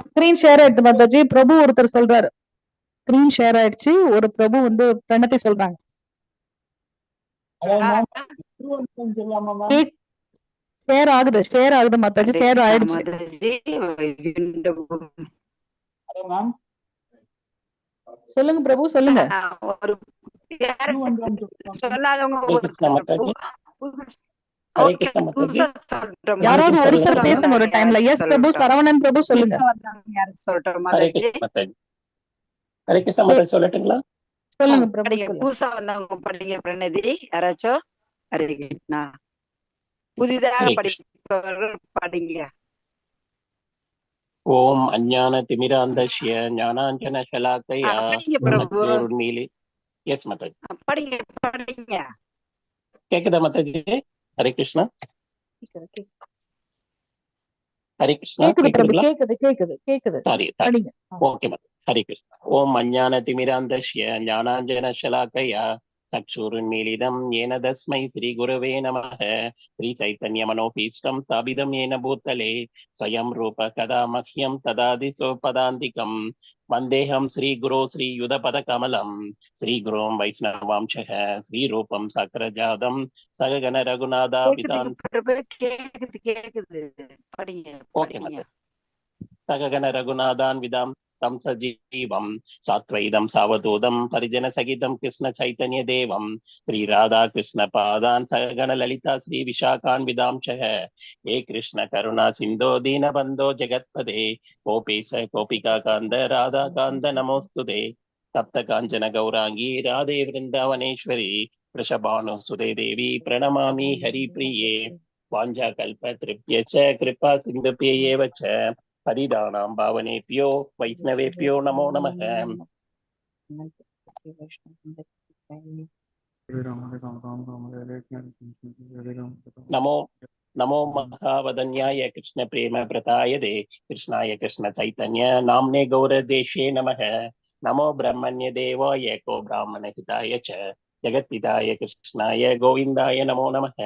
Screen share ஆயிடுது மாதாஜி. பிரபு ஒருத்தர் சொல்றாரு, ஸ்கிரீன் ஷேர் ஆயிடுச்சு. ஒரு பிரபு வந்து பிரணத்தை சொல்றாங்க. ஷேர் ஆகுது மாதாஜி, ஷேர் ஆயிடுச்சு. சொல்லுங்க பிரபு, சொல்லுங்க. யாராவது ஒருத்தர் பேசுங்க ஒரு டைம்ல. எஸ் பிரபு, சரவணன் பிரபு சொல்லுங்க. ஹரே கிருஷ்ணா மாதாஜி, சொல்லட்டுங்களா? சொல்லுங்க பிரபு. புதுசா வந்தவங்க படிங்க பிரணதி யாராச்சும். ஹரே கிருஷ்ணா. புதிதாக படிப்பவர்கள் படிங்க. ஓம் அஞ்ஞான திமிராந்தஸ்ய ஞானாஞ்சன ஷலாக்கயா சக்ஷுருன்மீலிதம். எஸ் மாதாஜி, படிங்க படிங்க. கேக்குதா மாதாஜி? ஹரே கிருஷ்ணா. ஹரே கிருஷ்ணா, கேக்குது. Sorry, okay Mataji. ஹரே கிருஷ்ணா. ஓம் அஞ்ஞான திமிராந்தஸ்ய ஞானாஞ்சன ஷலாக்கயா சக்ஷுருன்மீலிதம் ஏன தஸ்மை ஸ்ரீ குருவே நமः. ஸ்ரீ சைத்தன்ய மனோபீஷ்டம் ஸ்தாபிதம் ஏன பூத்தலே ஸ்வயம் ரூப கதா மஹ்யம் ததாதி சோபதாந்திகம். வந்தேஹம் ஸ்ரீ குரு ஸ்ரீ யுத பத கமலம் ஸ்ரீ குரும் வைஷ்ணவாம்சக ஸ்ரீ ரூபம் சக்கரஜாதம் சககன ரகுநாதாபிதான். சககன ரகுநாதான் விதாம் தம் சஜீவம் சாத்வைதம் சாவதூதம் பரிஜன சகிதம் கிருஷ்ண சைத்தன்ய தேவம் ஸ்ரீ ராதா கிருஷ்ண பாதான் சககன லலிதா ஸ்ரீ விஷாகான் விதாம்சக. ஏ கிருஷ்ண கருணா சிந்தோ தீனபந்தோ ஜெகத்பதே கோபீச கோபிகா காந்த ராதா காந்த நமோஸ்துதே. சப்த காஞ்சன கௌராங்கி ராதே விருந்தாவனேஸ்வரி ரிஷபானு சுதே தேவி பிரணமாமி ஹரி பிரியே. வாஞ்சா கல்ப த்ருப்யச்ச கிருபா சிந்துப்யேவ ச ஹரிதானாம் பாவனேப்யோ வைஷ்ணவேப்யோ நமோ நமः. நமோ நமோ மகாவதன்யாய கிருஷ்ண பிரேம பிரதாயதே கிருஷ்ணாய கிருஷ்ண சைத்தன்ய நாம்னே கௌரதேஷே நமः. நமோ பிரம்மண்ய தேவாய கோ பிராமண ஹிதாய ச ஜெகத்பிதாய கிருஷ்ணாய கோவிந்தாய நமோ நமः.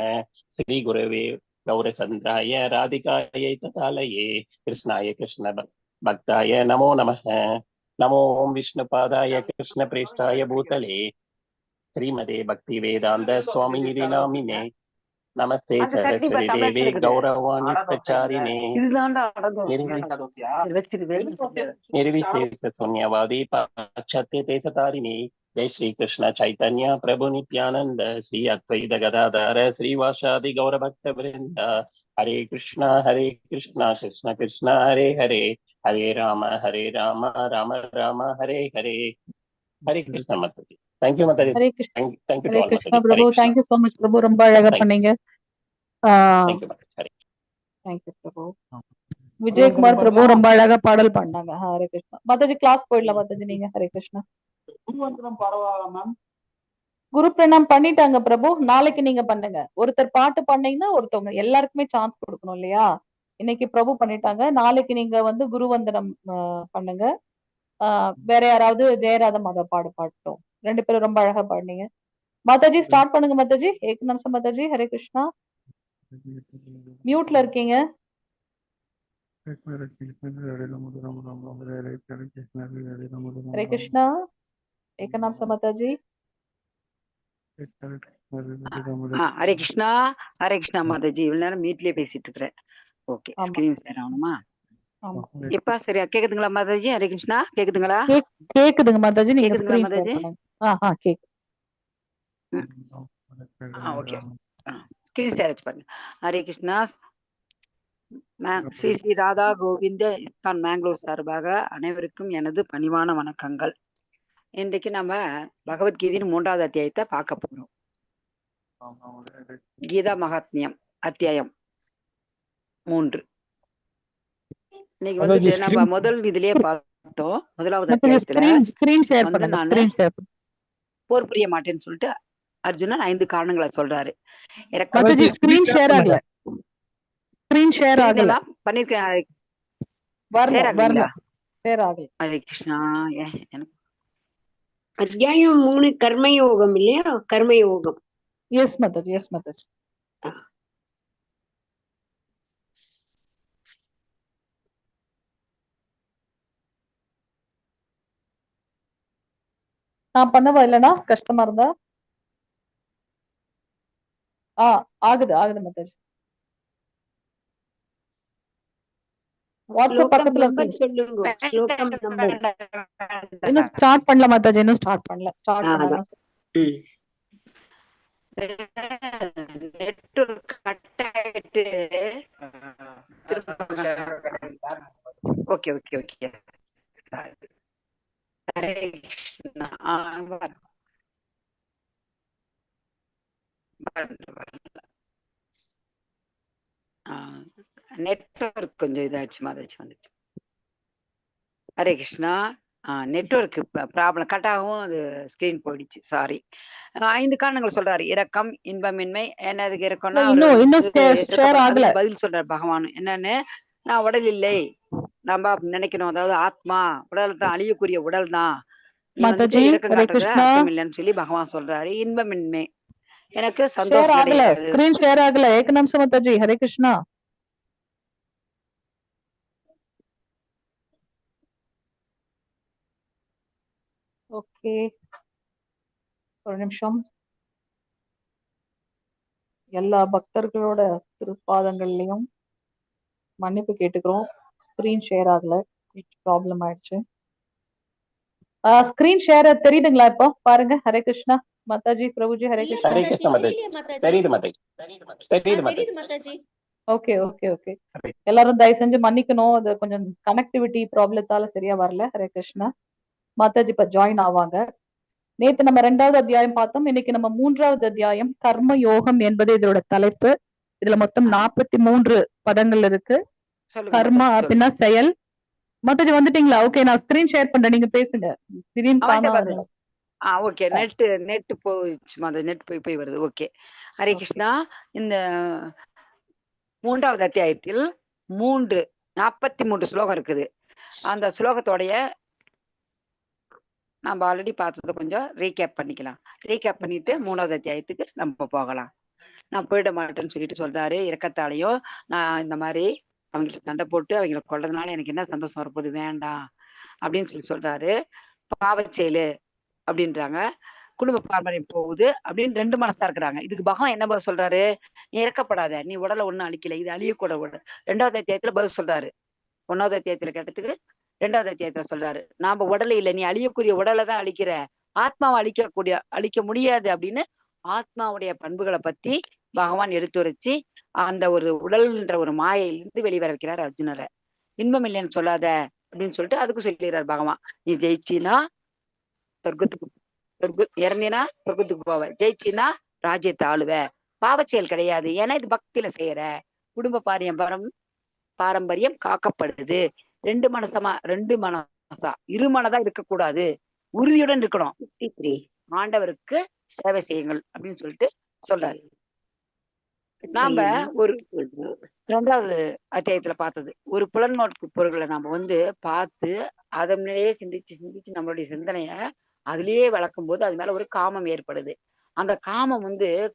ஸ்ரீ குருவே கௌரசந்திராய ராதிகாயை ததாலயே கிருஷ்ணாய கிருஷ்ண பக்தாய நமோ நமः. நமோ ஓம் விஷ்ணுபாதாய கிருஷ்ண பிரேஷ்டாய பூதலே ஸ்ரீமதே பக்தி வேதாந்த சுவாமி நிதி நாமினே. நமஸ்தே சரஸ்வதி தேவே கௌரவாணி பிரச்சாரிணே निर्विशेष शून्यवादी पाश्चात्य देशतारिणी. जय श्री कृष्ण चैतन्य प्रभु नित्यानंद श्री अद्वैत गदाधर श्रीवासादि गौर भक्त वृंद. हरे Krishna Krishna Krishna Hare Hare Hare Ram Ram Ram Hare Hare. Hare Krishna Mataji. Thank you Mataji. Thank you Krishna Prabhu. Thank you so much Prabhu. ரொம்ப அழகா பண்ணீங்க. Thank you Mataji. Thank you Prabhu. Vijayakumar Prabhu ரொம்ப அழகா பாடல் பண்ணாங்க. ஹரே கிருஷ்ணா மாதாஜி. கிளாஸ் போயிடலாம் மாதாஜி நீங்க. ஹரே கிருஷ்ணா. குரு பிரணாம் பண்ணிட்டாங்க பிரபு. நாளைக்கு நீங்க பண்ணுங்க. ஒருத்தர் பாட்டு பண்ணீங்கன்னா ஒருத்தவங்க எல்லாருக்குமே சான்ஸ் கொடுக்கணும் இல்லையா? இன்னைக்கு பிரபு பண்ணிட்டாங்க. நாளைக்கு நீங்க வந்து குருவந்தனம் பண்ணுங்க. வேற யாராவது ஜெயராத மாதா பாடட்டும். ரெண்டு பேரும் ரொம்ப அழகா பாடுனீங்க. மாதாஜி ஸ்டார்ட் பண்ணுங்க மாதாஜி. ஏக் நிமிஷம் மாதாஜி. ஹரே கிருஷ்ணா. மியூட்ல இருக்கீங்க. हरे कृष्णा. एक नाम से माताजी. ஹரே கிருஷ்ணா மாதாஜி. இவ்வளவு நேரம் மீட்லயே பேசிட்டு இருக்கிறேன். ஓகே, ஸ்கிரீன் ஷேர் ஆகணுமா? இப்ப சரியா கேக்குதுங்களா மாதாஜி? ஹரே கிருஷ்ணா கேக்குதுங்களா? கேக்குதுங்க மாதாஜி. நீங்க கேக்குதுங்களா மாதாஜி? கேக்கு. ஓகே, ஸ்கிரீன் ஷேர் பண்ணுங்க. ஹரே கிருஷ்ணா. ஸ்ரீ ஸ்ரீ ராதா கோவிந்த இஸ்கான் மேங்களூர் சார்பாக அனைவருக்கும் எனது பணிவான வணக்கங்கள். இன்றைக்கு நம்ம பகவத்கீதையின் 3வது அத்தியாயத்தை பார்க்க போறோம். கீதா மகாத்மியம் அத்தியாயம் 3. இன்னைக்கு வந்து நம்ம முதல் இதுலயே பார்த்தோம். முதலாவது அத்தியாயத்துல வந்து நான் போர் புரிய மாட்டேன்னு சொல்லிட்டு அர்ஜுனன் 5 காரணங்களை சொல்றாரு. பண்ணிருக்கேன். ஹரே கிருஷ்ணா. அத்தியாயம் 3 கர்மயோகம் இல்லையா? கர்மயோகம். எஸ் மாதாஜி. எஸ் மாதாஜி. நான் பண்ணவா இல்லைன்னா கஷ்டமா இருந்தா? ஆகுது மாதாஜி. வாட்ஸ்அப் ஸ்லோகம் பக்கத்துல நம்பர் இருக்கு. சொல்லுங்க. ஸ்லோகம் நம்பர். இன்னும் ஸ்டார்ட் பண்ணல மாதாஜி, இன்னும் ஸ்டார்ட் பண்ணல. ஸ்டார்ட் அதான். பண்ணா நெட்வொர்க் கட் ஆயிட்டு okay okay okay. Hare Krishna. Network கொஞ்சம் இதாச்சு மாதாச்சு வந்துச்சு. Hare Krishna. Network problem cut ஆகும், அது ஸ்கிரீன் போயிடுச்சு, சாரி. 5 காரணங்கள் சொல்றாரு. இரக்கம், இன்பமின்மை, என்னதுக்கு இருக்கோம்னா அதுக்கு பதில் சொல்றாரு பகவான். என்னன்னு, நான் உடல் இல்லை நம்ம நினைக்கணும், அதாவது ஆத்மா உடல் தான், அழியக்கூடிய உடல் தான், நீ வந்துட்டு இறக்கம் காட்டுறது அர்த்தம் இல்லைன்னு சொல்லி பகவான் சொல்றாரு. இன்பமின்மை, எனக்கு சந்தோஷம் கிடையாது. ஸ்கிரீன் ஷேர் ஆகல. ஏக நிமிஷம் மாதாஜி. ஹரே கிருஷ்ணா. ஓகே, ஒரு நிமிஷம். எல்லா பக்தர்களோட திருப்பாதங்கள்லயும் மன்னிப்பு கேட்டுக்கிறோம். ஸ்கிரீன் ஷேர் ஆகல, ப்ராப்ளம் ஆயிடுச்சு. ஸ்கிரீன் ஷேர் தெரியுதுங்களா? இப்போ பாருங்க. ஹரே கிருஷ்ணா மாதாஜி, பிரபுஜி. ஹரே கிருஷ்ணா. ஹரே கிருஷ்ண மாதாஜி. தெரியுது மாதாஜி. தெரியுது மாதாஜி. Okay okay okay. எல்லாரும் தயவு செஞ்சு மன்னிக்கணும், அது கொஞ்சம் கனெக்டிவிட்டி ப்ராப்ளத்தால சரியா வரல. ஹரே கிருஷ்ணா. மாதாஜி இப்ப ஜாயின் ஆவாங்க. நேத்து நம்ம 2வது அத்தியாயம் பார்த்தோம். இன்னைக்கு நம்ம 3வது அத்தியாயம் கர்ம யோகம் என்பது இதோட தலைப்பு. இதுல மொத்தம் 43 பதங்கள் இருக்கு. கர்மா அப்படின்னா செயல். மாதாஜி வந்துட்டீங்களா? ஓகே, நான் ஸ்கிரீன் ஷேர் பண்றேன், நீங்க பேசுங்க. ஓகே. நெட் போயிடுச்சு மாதாஜி, நெட் போய் வருது. ஓகே. ஹரே கிருஷ்ணா. இந்த 3வது அத்தியாயத்தில் 43 ஸ்லோகம் இருக்குது. அந்த ஸ்லோகத்தோடைய நம்ம ஆல்ரெடி பார்த்ததை கொஞ்சம் ரீகேப் பண்ணிக்கலாம். ரீகேப் பண்ணிட்டு 3வது அத்தியாயத்துக்கு நம்ம போகலாம். நான் போயிட மாட்டேன்னு சொல்லிட்டு சொல்றாரு. இறக்கத்தாலையும் நான் இந்த மாதிரி அவங்களுக்கு சண்டை போட்டு அவங்களை கொள்றதுனால எனக்கு என்ன சந்தோஷம் வரப்போகுது, வேண்டாம் அப்படின்னு சொல்றாரு. பாவச்செயலு அப்படின்றாங்க, குடும்ப பாரம்பரியம் போகுது அப்படின்னு 2 மனசா இருக்கிறாங்க. இதுக்கு பகவான் என்ன பதில் சொல்றாரு? நீ இறக்கப்படாத, நீ உடலை ஒண்ணும் அழிக்கல, இது அழியக்கூட உடல். 2வது அத்தியாயத்துல பதில் சொல்றாரு. 1வது அத்தியாயத்துல கேட்டதுக்கு 2வது அத்தியாயத்துல சொல்றாரு, நாம உடலை இல்லை, நீ அழியக்கூடிய உடலை தான் அழிக்கிற, ஆத்மாவை அழிக்க முடியாது அப்படின்னு ஆத்மாவுடைய பண்புகளை பத்தி பகவான் எடுத்துரைச்சு அந்த ஒரு உடல்ன்ற ஒரு மாயையிலிருந்து வெளிவர வைக்கிறார் அர்ஜுனரை. இன்பம் இல்லைன்னு சொல்லாத அப்படின்னு சொல்லிட்டு அதுக்கு சொல்லிடுறாரு பகவான். நீ ஜெயிச்சினா இறந்தினா சொர்க்கத்துக்கு போவ, ஜெயிச்சினா ராஜ்யத்தை ஆளுவ, பாவச்செயல் கிடையாது, ஏன்னா இது பக்தியில செய்யற, குடும்ப பாரம்பரியம் காக்கப்படுது. 2 மனசா இருமனதா இருக்கக்கூடாது, உறுதியுடன் இருக்கணும், ஆண்டவருக்கு சேவை செய்யுங்கள் அப்படின்னு சொல்லிட்டு சொல்றாரு. நாம ஒரு 2வது அத்தியாயத்துல பார்த்தது, ஒரு புலன்நோக்கு பொருள்களை நாம பார்த்து அதை முன்னாடியே சிந்திச்சு நம்மளுடைய சிந்தனைய அதுலயே வளர்க்கும் போது அது மேல ஒரு காமம் ஏற்படுது. அந்த காமம்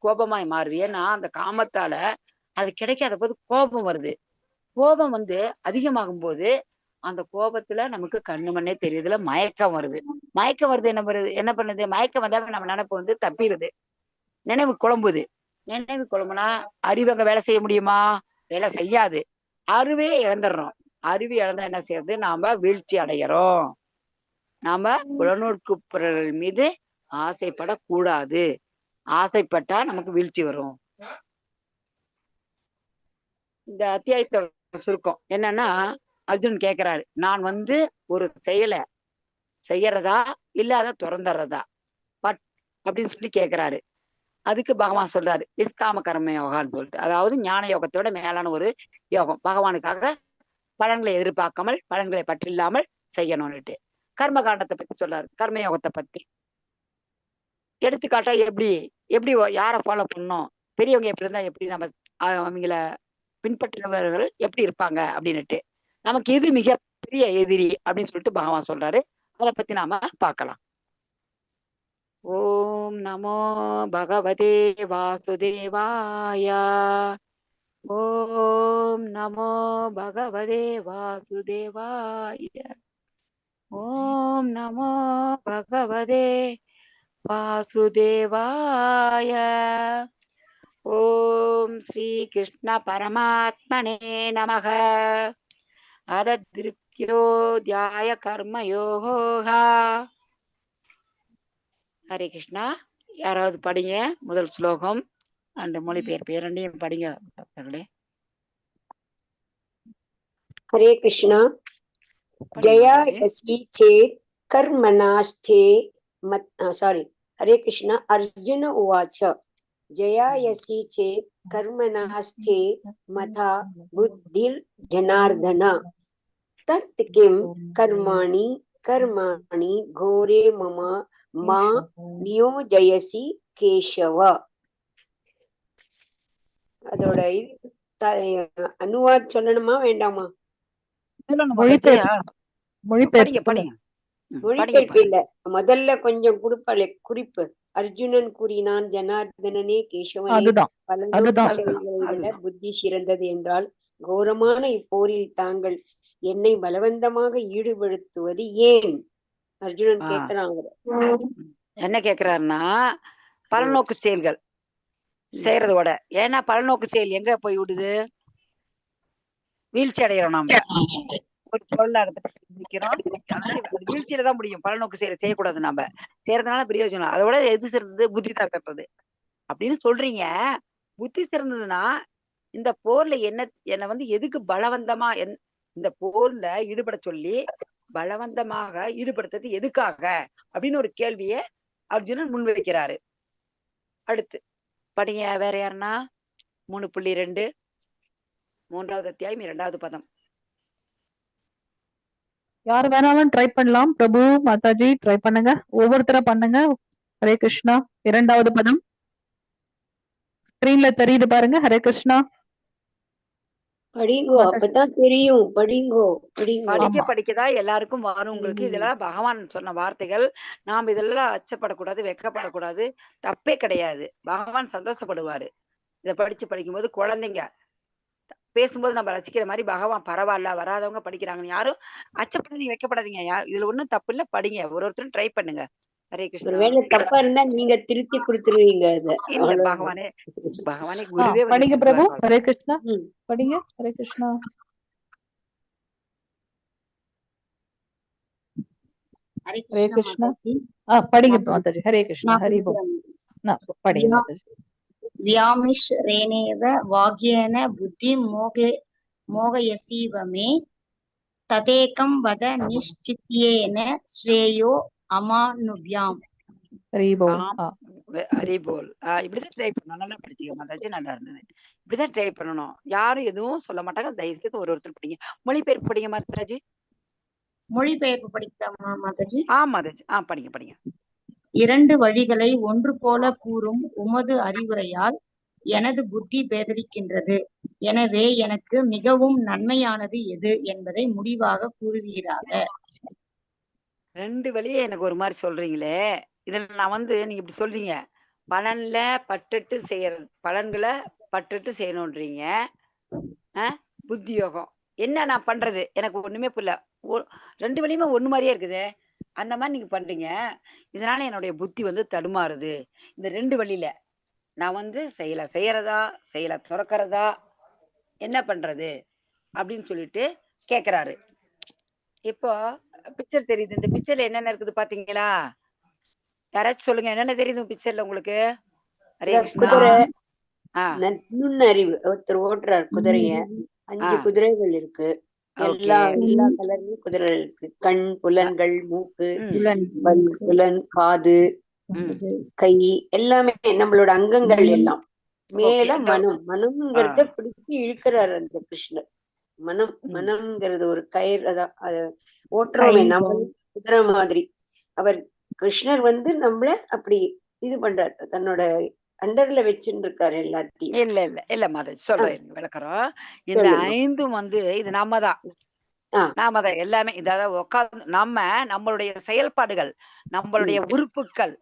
கோபமாய் மாறுது. ஏன்னா அந்த காமத்தால அது கிடைக்காத போது கோபம் வருது. கோபம் அதிகமாகும் போது அந்த கோபத்துல நமக்கு கண்ணு மண்ணே தெரியுதுல மயக்கம் வருது. என்ன பண்ணுது? மயக்கம் வந்தாவே நம்ம நினைப்பு தப்பிடுது, நினைவு குழம்புது. நினைவு குழம்புனா அறிவங்க வேலை செய்ய முடியுமா? வேலை செய்யாது. அறிவே இழந்துடுறோம். அறிவு இழந்தா என்ன செய்யறது? நாம வீழ்ச்சி அடைகிறோம். நாம புலனோக்கு பொருள் மீது ஆசைப்படக்கூடாது. ஆசைப்பட்டா நமக்கு வீழ்ச்சி வரும். இந்த அத்தியாயத்தோட சுருக்கம் என்னன்னா, அர்ஜுன் கேக்குறாரு, நான் ஒரு செயலை செய்யறதா இல்ல அதை துறந்துறதா அப்படின்னு சொல்லி கேக்குறாரு. அதுக்கு பகவான் சொல்றாரு நிஷ்காம கர்ம யோகான்னு சொல்லிட்டு, அதாவது ஞான யோகத்தோட மேலான ஒரு யோகம், பகவானுக்காக பலன்களை எதிர்பார்க்காமல் பலன்களை பற்றி இல்லாமல் செய்யணும்னுட்டு கர்ம காண்டத்தை பத்தி சொல்றாரு. கர்ம யோகத்தை பத்தி எடுத்துக்காட்டா எப்படி யாரை ஃபாலோ பண்ணணும், பெரியவங்க எப்படி இருந்தா எப்படி நம்ம அவங்கள பின்பற்றினவர்கள் எப்படி இருப்பாங்க அப்படின்னுட்டு, நமக்கு எது மிக பெரிய எதிரி அப்படின்னு சொல்லிட்டு பகவான் சொல்றாரு. அதை பத்தி நாம பார்க்கலாம். ஓம் நமோ பகவதே வாசுதேவாய. ஓம் நமோ பகவதே வாசுதேவாய. ஓம் நமோ பகவதே வாசுதேவாய. ஓம் ஸ்ரீ கிருஷ்ண பரமாத்மனே நமக. அதத்ருத்யோத்யாய கர்மயோகா. ஹரே கிருஷ்ணா. யாராவது படிங்க முதல் ஸ்லோகம் அந்த மொழிபெயர்ப்பு இரண்டையும் படிங்க பக்தர்களே. हरे कृष्णा। படிங்க जया மாதாஜி. यसी चेत् कर्मणास्थे सॉरी हरे कृष्ण। अर्जुन उवाच जया यसी चेत् कर्मणास्थे मथा बुद्धिर्जनार्दन तत् किं कर्माणि कर्माणि घोरे मम मा नियोजयसि केशव। அதோட அனுவாத் சொல்லணுமா வேண்டாமா? படிங்க படிங்க. மொழிபெயர்ப்பு இல்ல, முதல்ல கொஞ்சம் கொடுப்பாளே குறிப்பு. அர்ஜுனன் கூறினான், ஜனார்தனனே கேசவனே, பல நோக்கு செயல்களை விட புத்தி சிறந்தது என்றால் கோரமான இப்போரில் தாங்கள் என்னை பலவந்தமாக ஈடுபடுத்துவது ஏன்? அர்ஜுனன் கேட்கிறாங்க. என்ன கேக்குறாருன்னா, பலநோக்கு செயல்கள் செய்யறதோட, ஏன்னா பலநோக்கு செயல் எங்க போய் விடுது? வீழ்ச்சி அடைகிறோம். நாம ஒரு பொருளாதாரத்தை சிந்திக்கிறோம், வீழ்ச்சியில தான் முடியும். பலநோக்கு செயல் செய்யக்கூடாது. நாம செய்யறதுனால பிரயோஜனம். அதோட எது சிறந்தது? புத்தி தான் சிறந்தது அப்படின்னு சொல்றீங்க. புத்தி சிறந்ததுன்னா இந்த போர்ல என்ன வந்து எதுக்கு பலவந்தமா இந்த போர்ல ஈடுபட சொல்லி பலவந்தமாக ஈடுபடுத்துறது எதுக்காக அப்படின்னு ஒரு கேள்வியை அர்ஜுனன் முன்வைக்கிறாரு. அடுத்து படிங்க. வேற யாருன்னா 3.2 3வது அத்தியாயம் 2வது பதம். யார் வேணாலும் ட்ரை பண்ணலாம். பிரபு மாதாஜி ட்ரை பண்ணுங்க, ஒவ்வொருத்தர பண்ணுங்க. ஹரே கிருஷ்ணா. 2வது பதம் ஸ்கிரீன்ல தெரியுது பாருங்க. ஹரே கிருஷ்ணா. படிங்கோ, அப்பதான் தெரியும். படிங்கோ படிக்கதான் எல்லாருக்கும் வரும் உங்களுக்கு. இதெல்லாம் பகவான் சொன்ன வார்த்தைகள். நாம் இதெல்லாம் அச்சப்படக்கூடாது, வெக்கப்படக்கூடாது. தப்பே கிடையாது. பகவான் சந்தோஷப்படுவாரு இதை படிக்கும்போது. குழந்தைங்க பேசும்போது நம்ம ரசிக்கிற மாதிரி பகவான் பரவாயில்ல, வராதவங்க படிக்கிறாங்கன்னு யாரும் அச்சப்படாதீங்க, வைக்கப்படாதீங்க. இதுல ஒண்ணும் தப்பு இல்ல. படிங்க, ஒருத்தரும் ட்ரை பண்ணுங்க. ஹரே கிருஷ்ணா. ஒருவேளை தப்பா இருந்தா நீங்க திருத்தி கொடுத்துருவீங்க. இல்ல, பகவானே குருவே படிங்க பிரபு. ஹரே கிருஷ்ணா படிங்க. ஹரே கிருஷ்ணா. ஹரே கிருஷ்ணா. படிங்க மாதாஜி. ஹரே கிருஷ்ணா. ஹரி போல் படிங்க மாதாஜி. व्यामिश्रेणेव वाक्येन बुद्धिं मोहयसीव मे तदेकं वद निश्चित्येन श्रेयो अमानुभ्याम्. ஹரிபோல். இப்படிதான் ட்ரை பண்ணணும். நல்லா படிச்சுக்க மாதாஜி, நல்லா இருந்தது. இப்படிதான் ட்ரை பண்ணணும். யாரும் எதுவும் சொல்ல மாட்டாங்க. தயவு செய்து ஒருத்தர் படிங்க. மொழிபெயர்ப்பு படிங்க மாதாஜி. மொழிபெயர்ப்பு படிக்கலாமா மாதாஜி? மாதாஜி. படிங்க படிங்க. 2 வழிகளை ஒன்று போல கூறும் உமது அறிவுரையால் எனது புத்தி பேதலிக்கின்றது. எனவே எனக்கு மிகவும் நன்மையானது எது என்பதை முடிவாக கூறுவீராக. 2 வழியே எனக்கு ஒரு மாதிரி சொல்றீங்களே. இதுல நான் வந்து நீங்க இப்படி சொல்றீங்க, பலன்களை பட்டுட்டு செய்யணும்ன்றீங்க. புத்தி யோகம் என்ன நான் பண்றது? எனக்கு ஒண்ணுமே புரியல. 2 வழியுமே ஒண்ணு மாதிரியே இருக்குது. அந்த மாதிரி நீங்க பண்றீங்க. இதனால என்னுடைய புத்தி வந்து தடுமாறுது. இந்த 2 வழியில நான் வந்து செய்யறதா துறக்கிறதா என்ன பண்றது அப்படின்னு சொல்லிட்டு கேக்குறாரு. இப்போ பிக்சர் தெரியுது. இந்த பிக்சர்ல என்னென்ன இருக்குது பாத்தீங்களா? யாராச்சும் சொல்லுங்க, என்னென்ன தெரியுது பிக்சர்ல உங்களுக்கு? ஹரே கிருஷ்ணா. நுண்ணறிவு. ஒருத்தர் ஓட்டுறாரு குதிரைய. 5 குதிரைகள் இருக்கு. எல்லா கலர்லயும் குதிரை இருக்கு. கண், புலன்கள், மூக்கு, புலன், காது, கை, எல்லாமே நம்மளோட அங்கங்கள் எல்லாம். மேல மனம்ங்கிறத பிடிச்சு இழுக்கிறாரு அந்த கிருஷ்ணர். மனம்ங்கிறது ஒரு கயிறு. அத ஓட்டுறோமே நம்ம குதிரை மாதிரி. அவர் கிருஷ்ணர் வந்து நம்மள அப்படி இது பண்றாரு, தன்னோட அண்டர்ல வச்சுட்டு இருக்காரு எல்லாத்தையும். இல்ல மாதாஜி சொல்றேன், விளக்குறோம். இந்த 5 வந்து இது நாம தான் எல்லாமே. இதாவது உட்கார்ந்து நம்மளுடைய செயல்பாடுகள், நம்மளுடைய உறுப்புகள்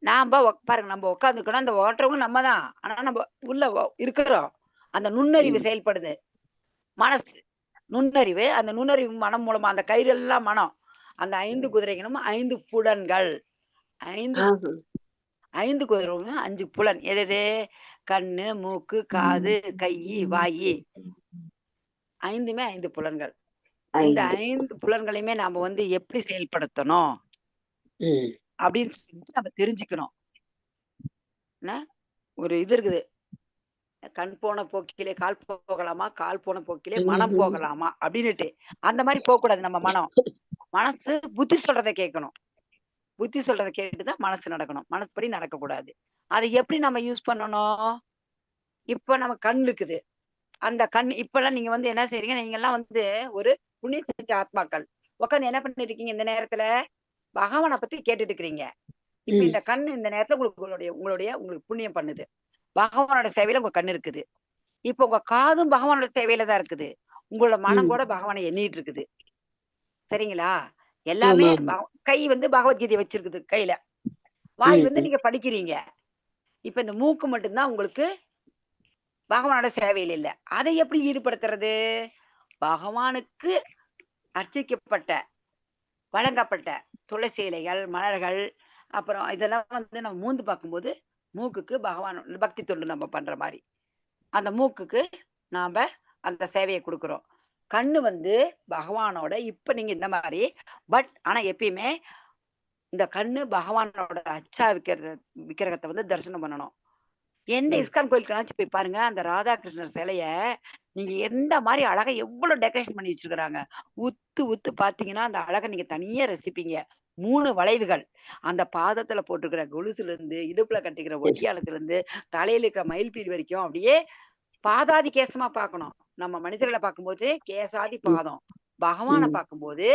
நாம பாருங்க. நம்ம உட்காந்துக்கணும். அந்த ஓட்டுறவங்க நம்ம தான். ஆனா நம்ம உள்ள இருக்கிறோம். அந்த நுண்ணறிவு செயல்படுது. மனசு நுண்ணறிவு. அந்த நுண்ணறிவு மனம் மூலமா அந்த கயிறு எல்லாம் மனம். அந்த 5 குதிரைகளும் 5 புலன்கள். 5 குதிரைகளும் 5 புலன். எது? கண்ணு, மூக்கு, காது, கை, வாயி. 5மே 5 புலன்கள். இந்த 5 புலன்களையுமே நாம வந்து எப்படி செயல்படுத்தணும் அப்படின்னு சொல்லிட்டு நம்ம தெரிஞ்சுக்கணும். ஒரு இது இருக்குது, கண் போன போக்கிலே கால் போகலாமா, கால் போன போக்கிலே மனம் போகலாமா அப்படின்னுட்டு. அந்த மாதிரி போக கூடாது. நம்ம மனசு புத்தி சொல்றதை கேட்கணும். புத்தி சொல்றதை கேட்டுதான் மனசு நடக்கணும். மனசுப்படி நடக்க கூடாது. அதை எப்படி நம்ம யூஸ் பண்ணணும்? இப்ப நம்ம கண் இருக்குது. அந்த கண் இப்பெல்லாம் நீங்க வந்து என்ன செய்றீங்க, நீங்க எல்லாம் வந்து ஒரு புண்ணிய செஞ்ச ஆத்மாக்கள் உட்காந்து என்ன பண்ணிட்டு இருக்கீங்க? இந்த நேரத்துல பகவானை பத்தி கேட்டுட்டு இருக்கிறீங்க. இப்ப இந்த கண் இந்த நேரத்துல உங்களுக்கு புண்ணியம் பண்ணுது. பகவானோட சேவையில உங்க கண் இருக்குது. இப்ப உங்க காதும் பகவானோட சேவையில தான் இருக்குது. உங்களோட மனம் கூட பகவானை எண்ணிட்டு இருக்குது. சரிங்களா? எல்லாமே கை வந்து பகவத்கீதை வச்சிருக்குது கையில. வாய் வந்து நீங்க படிக்கிறீங்க. இப்ப இந்த மூக்கு மட்டும்தான் உங்களுக்கு பகவானோட சேவையில் இல்லை. அதை எப்படி ஈடுபடுத்துறது? பகவானுக்கு அர்ச்சிக்கப்பட்ட வழங்கப்பட்ட துளசி இலைகள், மலர்கள், அப்புறம் இதெல்லாம் வந்து நம்ம மூந்து பார்க்கும்போது மூக்குக்கு பகவான் பக்தி தொண்டு நம்ம பண்ற மாதிரி அந்த மூக்குக்கு நாம அந்த சேவையை கொடுக்குறோம். கண்ணு வந்து பகவானோட இப்ப நீங்க இந்த மாதிரி ஆனா எப்பயுமே இந்த கண்ணு பகவானோட அச்சா விக்கிரகத்தை வந்து தரிசனம் பண்ணணும். எந்த இஸ்கான் கோயிலுக்கு போய் பாருங்க, அந்த ராதாகிருஷ்ணர் சிலைய நீங்க எந்த மாதிரி அழகா எவ்வளவு டெக்கரேஷன் பண்ணி வச்சிருக்கிறாங்க. உத்து பாத்தீங்கன்னா அந்த அழகை நீங்க தனியா ரசிப்பீங்க. 3 வளைவுகள், அந்த பாதத்துல போட்டிருக்கிற கொலுசுல இருந்து, இடுப்புல கட்டிக்கிற ஒட்டியானத்துல இருந்து, தலையில இருக்கிற மயில்பீலி வரைக்கும் அப்படியே பாதாதி கேசமா பார்க்கணும். நம்ம மனிதர்களை பார்க்கும்போது கேசாதி பாதம், பகவானை பார்க்கும்போது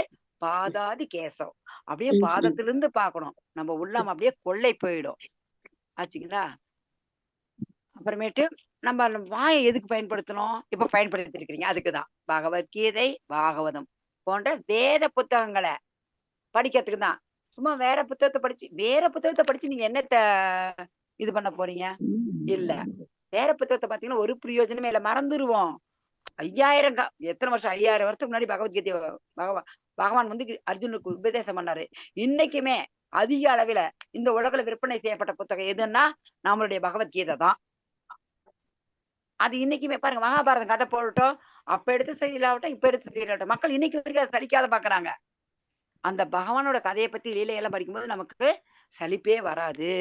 பாதாதி கேசம். அப்படியே பாதத்திலிருந்து பார்க்கணும். நம்ம உள்ளம் அப்படியே கொள்ளை போயிடும். ஆச்சுங்களா? அப்புறமேட்டு நம்ம வாயை எதுக்கு பயன்படுத்தணும்? இப்ப பயன்படுத்தி இருக்கிறீங்க. அதுக்குதான் பகவத்கீதை, பாகவதம் போன்ற வேத புத்தகங்களை படிக்கிறதுக்கு தான். சும்மா வேற புத்தகத்தை படிச்சு நீங்க என்னத்த இது பண்ண போறீங்க? இல்ல, வேற புத்தகத்தை பாத்தீங்கன்னா ஒரு பிரயோஜனமே இல்ல, மறந்துருவோம். 5000 எத்தனை வருஷம், 5000 வருஷத்துக்கு முன்னாடி பகவத்கீதை பகவான் வந்து அர்ஜுனுக்கு உபதேசம் பண்ணாரு. இன்னைக்குமே அதிக அளவில இந்த உலகில விற்பனை செய்யப்பட்ட புத்தகம் எதுன்னா நம்மளுடைய பகவத்கீதை தான். அது இன்னைக்குமே பாருங்க, மகாபாரதம் கதை போடட்டும், அப்ப எடுத்து செய்யலாகட்டும், இப்ப எடுத்து செய்யலாகட்டும், மக்கள் இன்னைக்கு வரைக்கும் அதை சலிக்காத பாக்குறாங்க. அந்த பகவானோட கதையை பத்தி லீலையெல்லாம் படிக்கும்போது நமக்கு சலிப்பே வராது.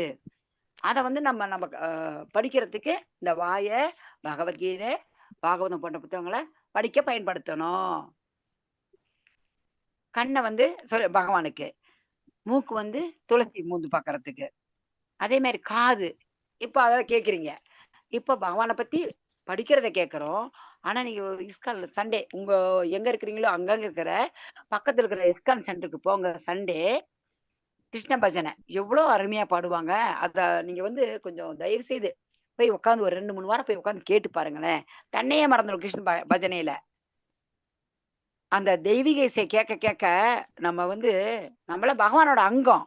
அதை வந்து நம்ம படிக்கிறதுக்கு இந்த வாயை பகவத்கீதை, பாகவதம் போன்ற புத்தகங்களை படிக்க பயன்படுத்தணும். கண்ணை வந்து பகவானுக்கு, மூக்கு வந்து துளசி மூந்து பாக்குறதுக்கு, அதே மாதிரி காது இப்ப அதை கேக்குறீங்க. இப்ப பகவானை பத்தி படிக்கிறத கேட்கிறோம். ஆனா நீங்க இஸ்கான் சண்டே உங்க எங்க இருக்கிறீங்களோ அங்கங்க இருக்கிற பக்கத்துல இருக்கிற இஸ்கான் சென்டருக்கு போங்க. சண்டே கிருஷ்ண பஜனை எவ்வளவு அருமையா பாடுவாங்க. அத நீங்க வந்து கொஞ்சம் தயவு செய்து போய் உட்காந்து ஒரு 2-3 வாரம் போய் உட்காந்து கேட்டு பாருங்களேன். தன்னையே மறந்துடும் கிருஷ்ண பஜனையில. அந்த தெய்வீக இசை கேட்க கேட்க நம்ம வந்து நம்மள பகவானோட அங்கம்,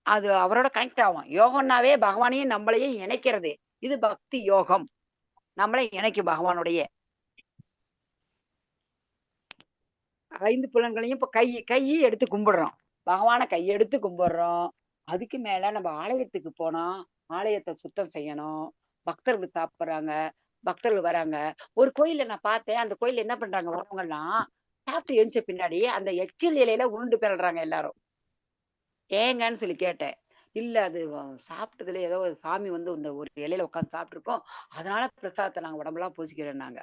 அது அவரோட கனெக்ட் ஆகும். யோகம்னாவே பகவானையும் நம்மளையும் இணைக்கிறது. இது பக்தி யோகம். நம்மளை இணைக்கும் பகவானுடைய 5 புலன்களையும். இப்ப கையை எடுத்து கும்பிடுறோம், பகவானை கையெடுத்து கும்பிடுறோம். அதுக்கு மேல நம்ம ஆலயத்துக்கு போனா ஆலயத்தை சுத்தம் செய்யணும். பக்தர்கள் சாப்பிடுறாங்க, பக்தர்கள் வராங்க. ஒரு கோயில்ல நான் பார்த்தேன், அந்த கோயில்ல என்ன பண்றாங்க, வரவங்க எல்லாம் சாப்பிட்டு எழுந்த பின்னாடி அந்த எச்சில் இலையில உருண்டு பெறறாங்க எல்லாரும். ஏங்கன்னு சொல்லி கேட்டேன். இல்ல, அது சாப்பிட்டதுல ஏதோ சாமி வந்து இந்த ஒரு இலையில உட்காந்து சாப்பிட்டுருக்கோம், அதனால பிரசாதத்தை நாங்க உடம்பெல்லாம் பூசிக்கிறோம்னாங்க.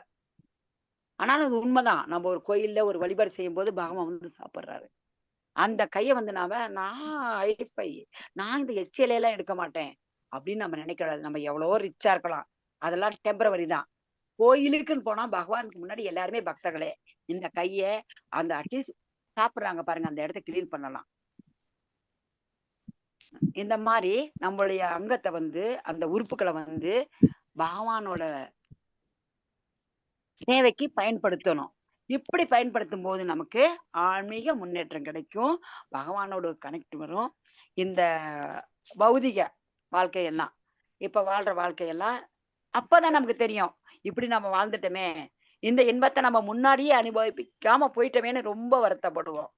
ஆனாலும் அது உண்மைதான். நம்ம ஒரு கோயில்ல ஒரு வழிபாடு செய்யும் போது பகவான் வந்து சாப்பிடுறாரு. அந்த கையை வந்து நான் இந்த எச்சிலையெல்லாம் எடுக்க மாட்டேன் அப்படின்னு நம்ம நினைக்கிறாரு. நம்ம எவ்வளவோ ரிச்சா இருக்கலாம், அதெல்லாம் டெம்பரவரி தான். கோயிலுக்குன்னு போனா பகவானுக்கு முன்னாடி எல்லாருமே பக்தர்களே. இந்த கைய அந்த அட்லீஸ்ட் சாப்பிடுறாங்க பாருங்க, அந்த இடத்த கிளீன் பண்ணலாம். இந்த மாதிரி நம்மளுடைய அங்கத்தை வந்து அந்த உறுப்புகளை வந்து பகவானோட சேவைக்கு பயன்படுத்தணும். இப்படி பயன்படுத்தும் போது நமக்கு ஆன்மீக முன்னேற்றம் கிடைக்கும், பகவானோட கனெக்ட் வரும். இந்த பௌதிக வாழ்க்கையெல்லாம் இப்ப வாழ்ற வாழ்க்கையெல்லாம் அப்பதான் நமக்கு தெரியும், இப்படி நம்ம வாழ்ந்துட்டோமே, இந்த இன்பத்தை நம்ம முன்னாடியே அனுபவிக்காம போயிட்டோமேன்னு ரொம்ப வருத்தப்படுவோம்.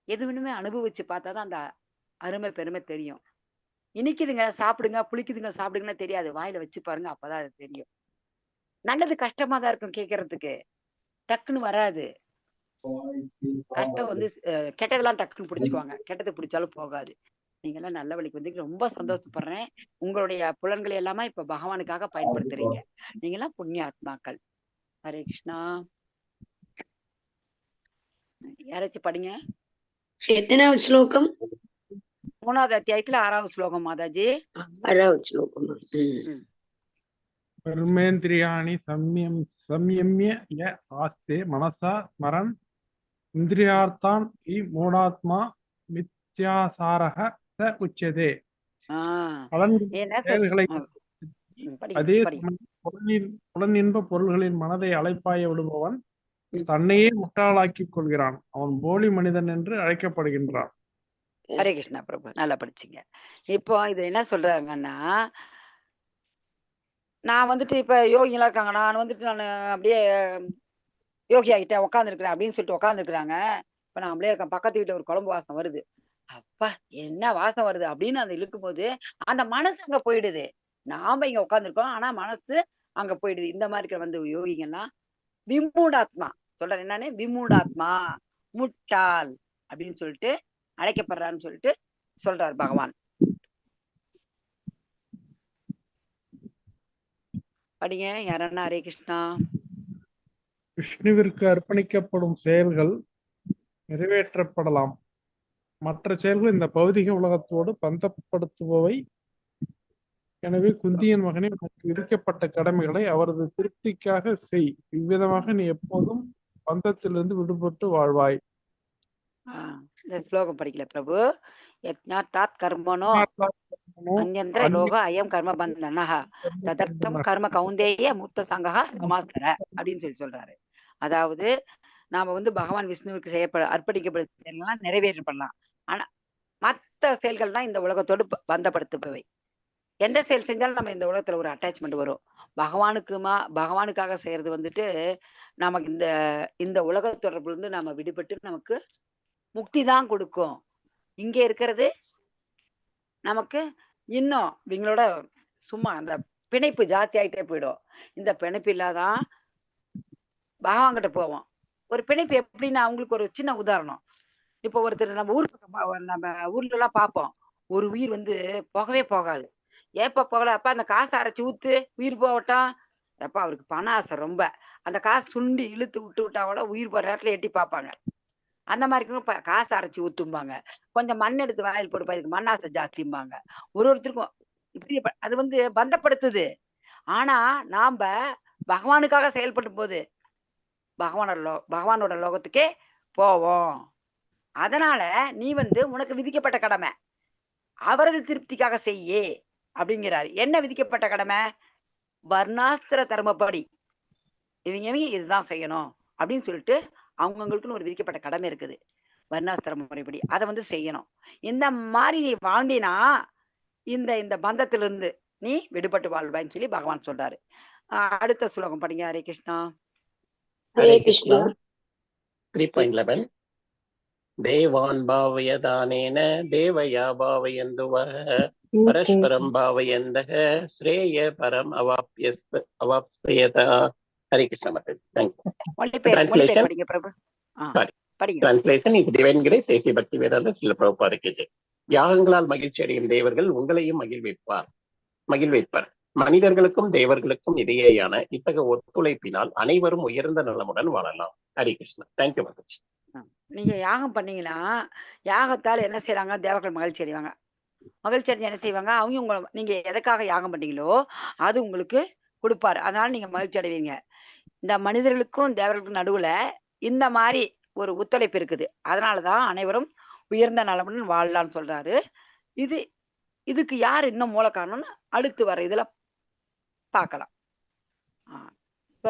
எதுவுமே அனுபவிச்சு பார்த்தாதான் அந்த அருமை பெருமை தெரியும். இனிக்குதுங்க சாப்பிடுங்க, புளிக்குதுங்க சாப்பிடுங்கன்னு தெரியாது. வாயில வச்சு பாருங்க, அப்பதான் அது தெரியும். நல்லது கஷ்டமா தான் இருக்கும் கேட்கறதுக்கு, டக்குன்னு வராது. கஷ்டம் வந்து கெட்டதெல்லாம் டக்குன்னு பிடிச்சுக்குவாங்க, கெட்டது பிடிச்சாலும் போகாது. நீங்க எல்லாம் நல்ல வழிக்கு வந்து ரொம்ப சந்தோஷப்படுறேன். உங்களுடைய புலன்களை எல்லாமே இப்ப பகவானுக்காக பயன்படுத்துறீங்க. நீங்க எல்லாம் புண்ணிய ஆத்மாக்கள். ஹரே கிருஷ்ணா. யாராச்சும் படிங்க. எத்தனாவது ஸ்லோகம்? 3வது அத்தியாயத்துல 6வது ஸ்லோகம் மாதாஜி. 6வது ஸ்லோகம். कर्मेन्द्रियाणि संयम्य य आस्ते मनसा स्मरन् इन्द्रियार्थान् हि मूढात्मा मिथ्यासारः स उच्यते. செயல்களை அதே புலனின்ப பொருள்களின் மனதை அலைப்பாய விடுபவன் தன்னையே முட்டாளாக்கிக் கொள்கிறான். அவன் போலி மனிதன் என்று அழைக்கப்படுகின்றான். ஹரே கிருஷ்ணா பிரபு, நல்லா படிச்சீங்க. இப்போ இது என்ன சொல்றாங்கன்னா, நான் வந்துட்டு இப்ப யோகிங்களா இருக்காங்க, நான் வந்துட்டு நான் அப்படியே யோகி ஆகிட்டேன் உட்காந்துருக்கிறேன் அப்படின்னு சொல்லிட்டு உட்காந்துருக்குறாங்க. இப்ப நான் அப்படியே இருக்கேன், பக்கத்து வீட்டுல ஒரு குழம்பு வாசம் வருது, அப்பா என்ன வாசம் வருது அப்படின்னு அந்த இழுக்கும் போது அந்த மனசு அங்க போயிடுது. நாம இங்க உட்காந்துருக்கோம், ஆனா மனசு அங்க போயிடுது. இந்த மாதிரி இருக்கிற வந்து யோகிங்கன்னா விமூடாத்மா சொல்றாரு. என்னன்னு? விமூடாத்மா, முட்டாள் அப்படின்னு சொல்லிட்டு அழைக்கப்படுறான்னு சொல்லிட்டு சொல்றாரு பகவான். படிங்க யாரன்னா. ஹரே கிருஷ்ணா. விஷ்ணுவிற்கு அர்ப்பணிக்கப்படும் செயல்கள் நிறைவேற்றப்படலாம். மற்ற செயல்கள் இந்த பௌதிக உலகத்தோடு பந்தப்படுத்துபவை. எனவே குந்தியின் மகனே, உனக்கு விதிக்கப்பட்ட கடமைகளை அவரது திருப்திக்காக செய். இவ்விதமாக நீ எப்போதும் பந்தத்திலிருந்து விடுபட்டு வாழ்வாய். இந்த ஸ்லோகம் படிக்கல பிரபு. யஜ்ஞாத்தாத் கர்மனோ அன்யந்திர லோக அயம் கர்ம பந்தனஹ ததர்த்தம் கர்ம கௌந்தேய முக்த சங்கஹ சமாஸ்தர அப்படின்னு சொல்லி சொல்றாரு. அதாவது நாம வந்து பகவான் விஷ்ணுவுக்கு அர்ப்பணிக்கப்படலாம், நிறைவேற்றப்படலாம். ஆனா மற்ற செயல்கள் தான் இந்த உலகத்தோடு பந்தப்படுத்துபவை. எந்த செயல் செஞ்சாலும் நம்ம இந்த உலகத்துல ஒரு அட்டாச்மெண்ட் வரும். பகவானுக்காக செய்யறது வந்துட்டு நமக்கு இந்த உலக தொடர்புல இருந்து நாம விடுபட்டு நமக்கு முக்தி தான் கொடுக்கும். இங்க இருக்கிறது நமக்கு இன்னும் இவங்களோட சும்மா அந்த பிணைப்பு ஜாஸ்தி ஆயிட்டே போயிடும். இந்த பிணைப்பு இல்லாதான் பகவான் கிட்ட போவோம். ஒரு பிணைப்பு எப்படின்னா, அவங்களுக்கு ஒரு சின்ன உதாரணம். இப்போ ஒருத்தர் நம்ம ஊர்ல எல்லாம் பார்ப்போம், ஒரு உயிர் வந்து போகவே போகாது. ஏப்ப போகல, அப்ப அந்த காசை அரைச்சி ஊத்து உயிர் போகட்டும். அப்ப அவருக்கு பண ஆசை ரொம்ப. அந்த காசு சுண்டி இழுத்து விட்டா கூட உயிர் போற இடத்துல எட்டி பார்ப்பாங்க. அந்த மாதிரி காசு அரைச்சி ஊத்தும்பாங்க. கொஞ்சம் மண் எடுத்து வாயில் போடுப்பா, இதுக்கு மண் ஆசை ஜாஸ்திம்பாங்க. ஒருத்தருக்கும் இப்படி அது வந்து பந்தப்படுத்துது. ஆனா நாம பகவானுக்காக செயல்படும் போது பகவானோட லோகத்துக்கே போவோம். அதனால நீ வந்து உனக்கு விதிக்கப்பட்ட கடமை அவரது திருப்திக்காக செய்யே அப்படிங்கிறாரு. என்ன விதிக்கப்பட்ட கடமை? வர்ணாஸ்திர தர்மப்படி இவங்க இதுதான் செய்யணும் அப்படின்னு சொல்லிட்டு அவங்கவுங்களுக்குன்னு ஒரு விதிக்கப்பட்ட கடமை இருக்குது. வர்ணாஸ்திர முறைப்படி அதை வந்து செய்யணும். இந்த மாதிரி நீ வாழ்ந்தினா இந்த பந்தத்திலிருந்து நீ விடுபட்டு வாழ்வாய்ன்னு சொல்லி பகவான் சொல்றாரு. அடுத்த ஸ்லோகம் படிங்க. ஹரே கிருஷ்ணா. ஹரே கிருஷ்ணா. 3.11 தேவான் பாவயதானேன தேவயா பாவயந்துவஹ பரஸ்பரம் பாவயந்தஹ ஸ்ரேய பரம் அவாப்ஸ்யத. ஹரே கிருஷ்ணா மாதாஜி. Translation படிங்க பிரபு. படிங்க. Translation is Divine Grace A.C. Bhaktivedanta Srila Prabhupada ki jai. யாகங்களால் மகிழ்ச்சி அடையும் தேவர்கள் உங்களையும் மகிழ்விப்பார். மனிதர்களுக்கும் தேவர்களுக்கும் இடையேயான இத்தகைய ஒத்துழைப்பினால் அனைவரும் உயர்ந்த நலமுடன் வாழலாம். ஹரி கிருஷ்ணா. தேங்க்யூ மாதாஜி. நீங்க யாகம் பண்ணீங்கன்னா யாகத்தால் என்ன செய்யறாங்க? தேவர்கள் மகிழ்ச்சி அடைவாங்க. மகிழ்ச்சி அடைஞ்சு என்ன செய்வாங்க? அவங்க நீங்க எதுக்காக யாகம் பண்ணீங்களோ அது உங்களுக்கு கொடுப்பாரு. அதனால நீங்க மகிழ்ச்சி அடைவீங்க. இந்த மனிதர்களுக்கும் தேவர்களுக்கும் நடுவுல இந்த மாதிரி ஒரு ஒத்துழைப்பு இருக்குது. அதனாலதான் அனைவரும் உயர்ந்த நலமுடன் வாழலாம்னு சொல்றாரு. இதுக்கு யார் இன்னும் மூல காரணம்னு அடுத்து வர இதுல பார்க்கலாம். இப்ப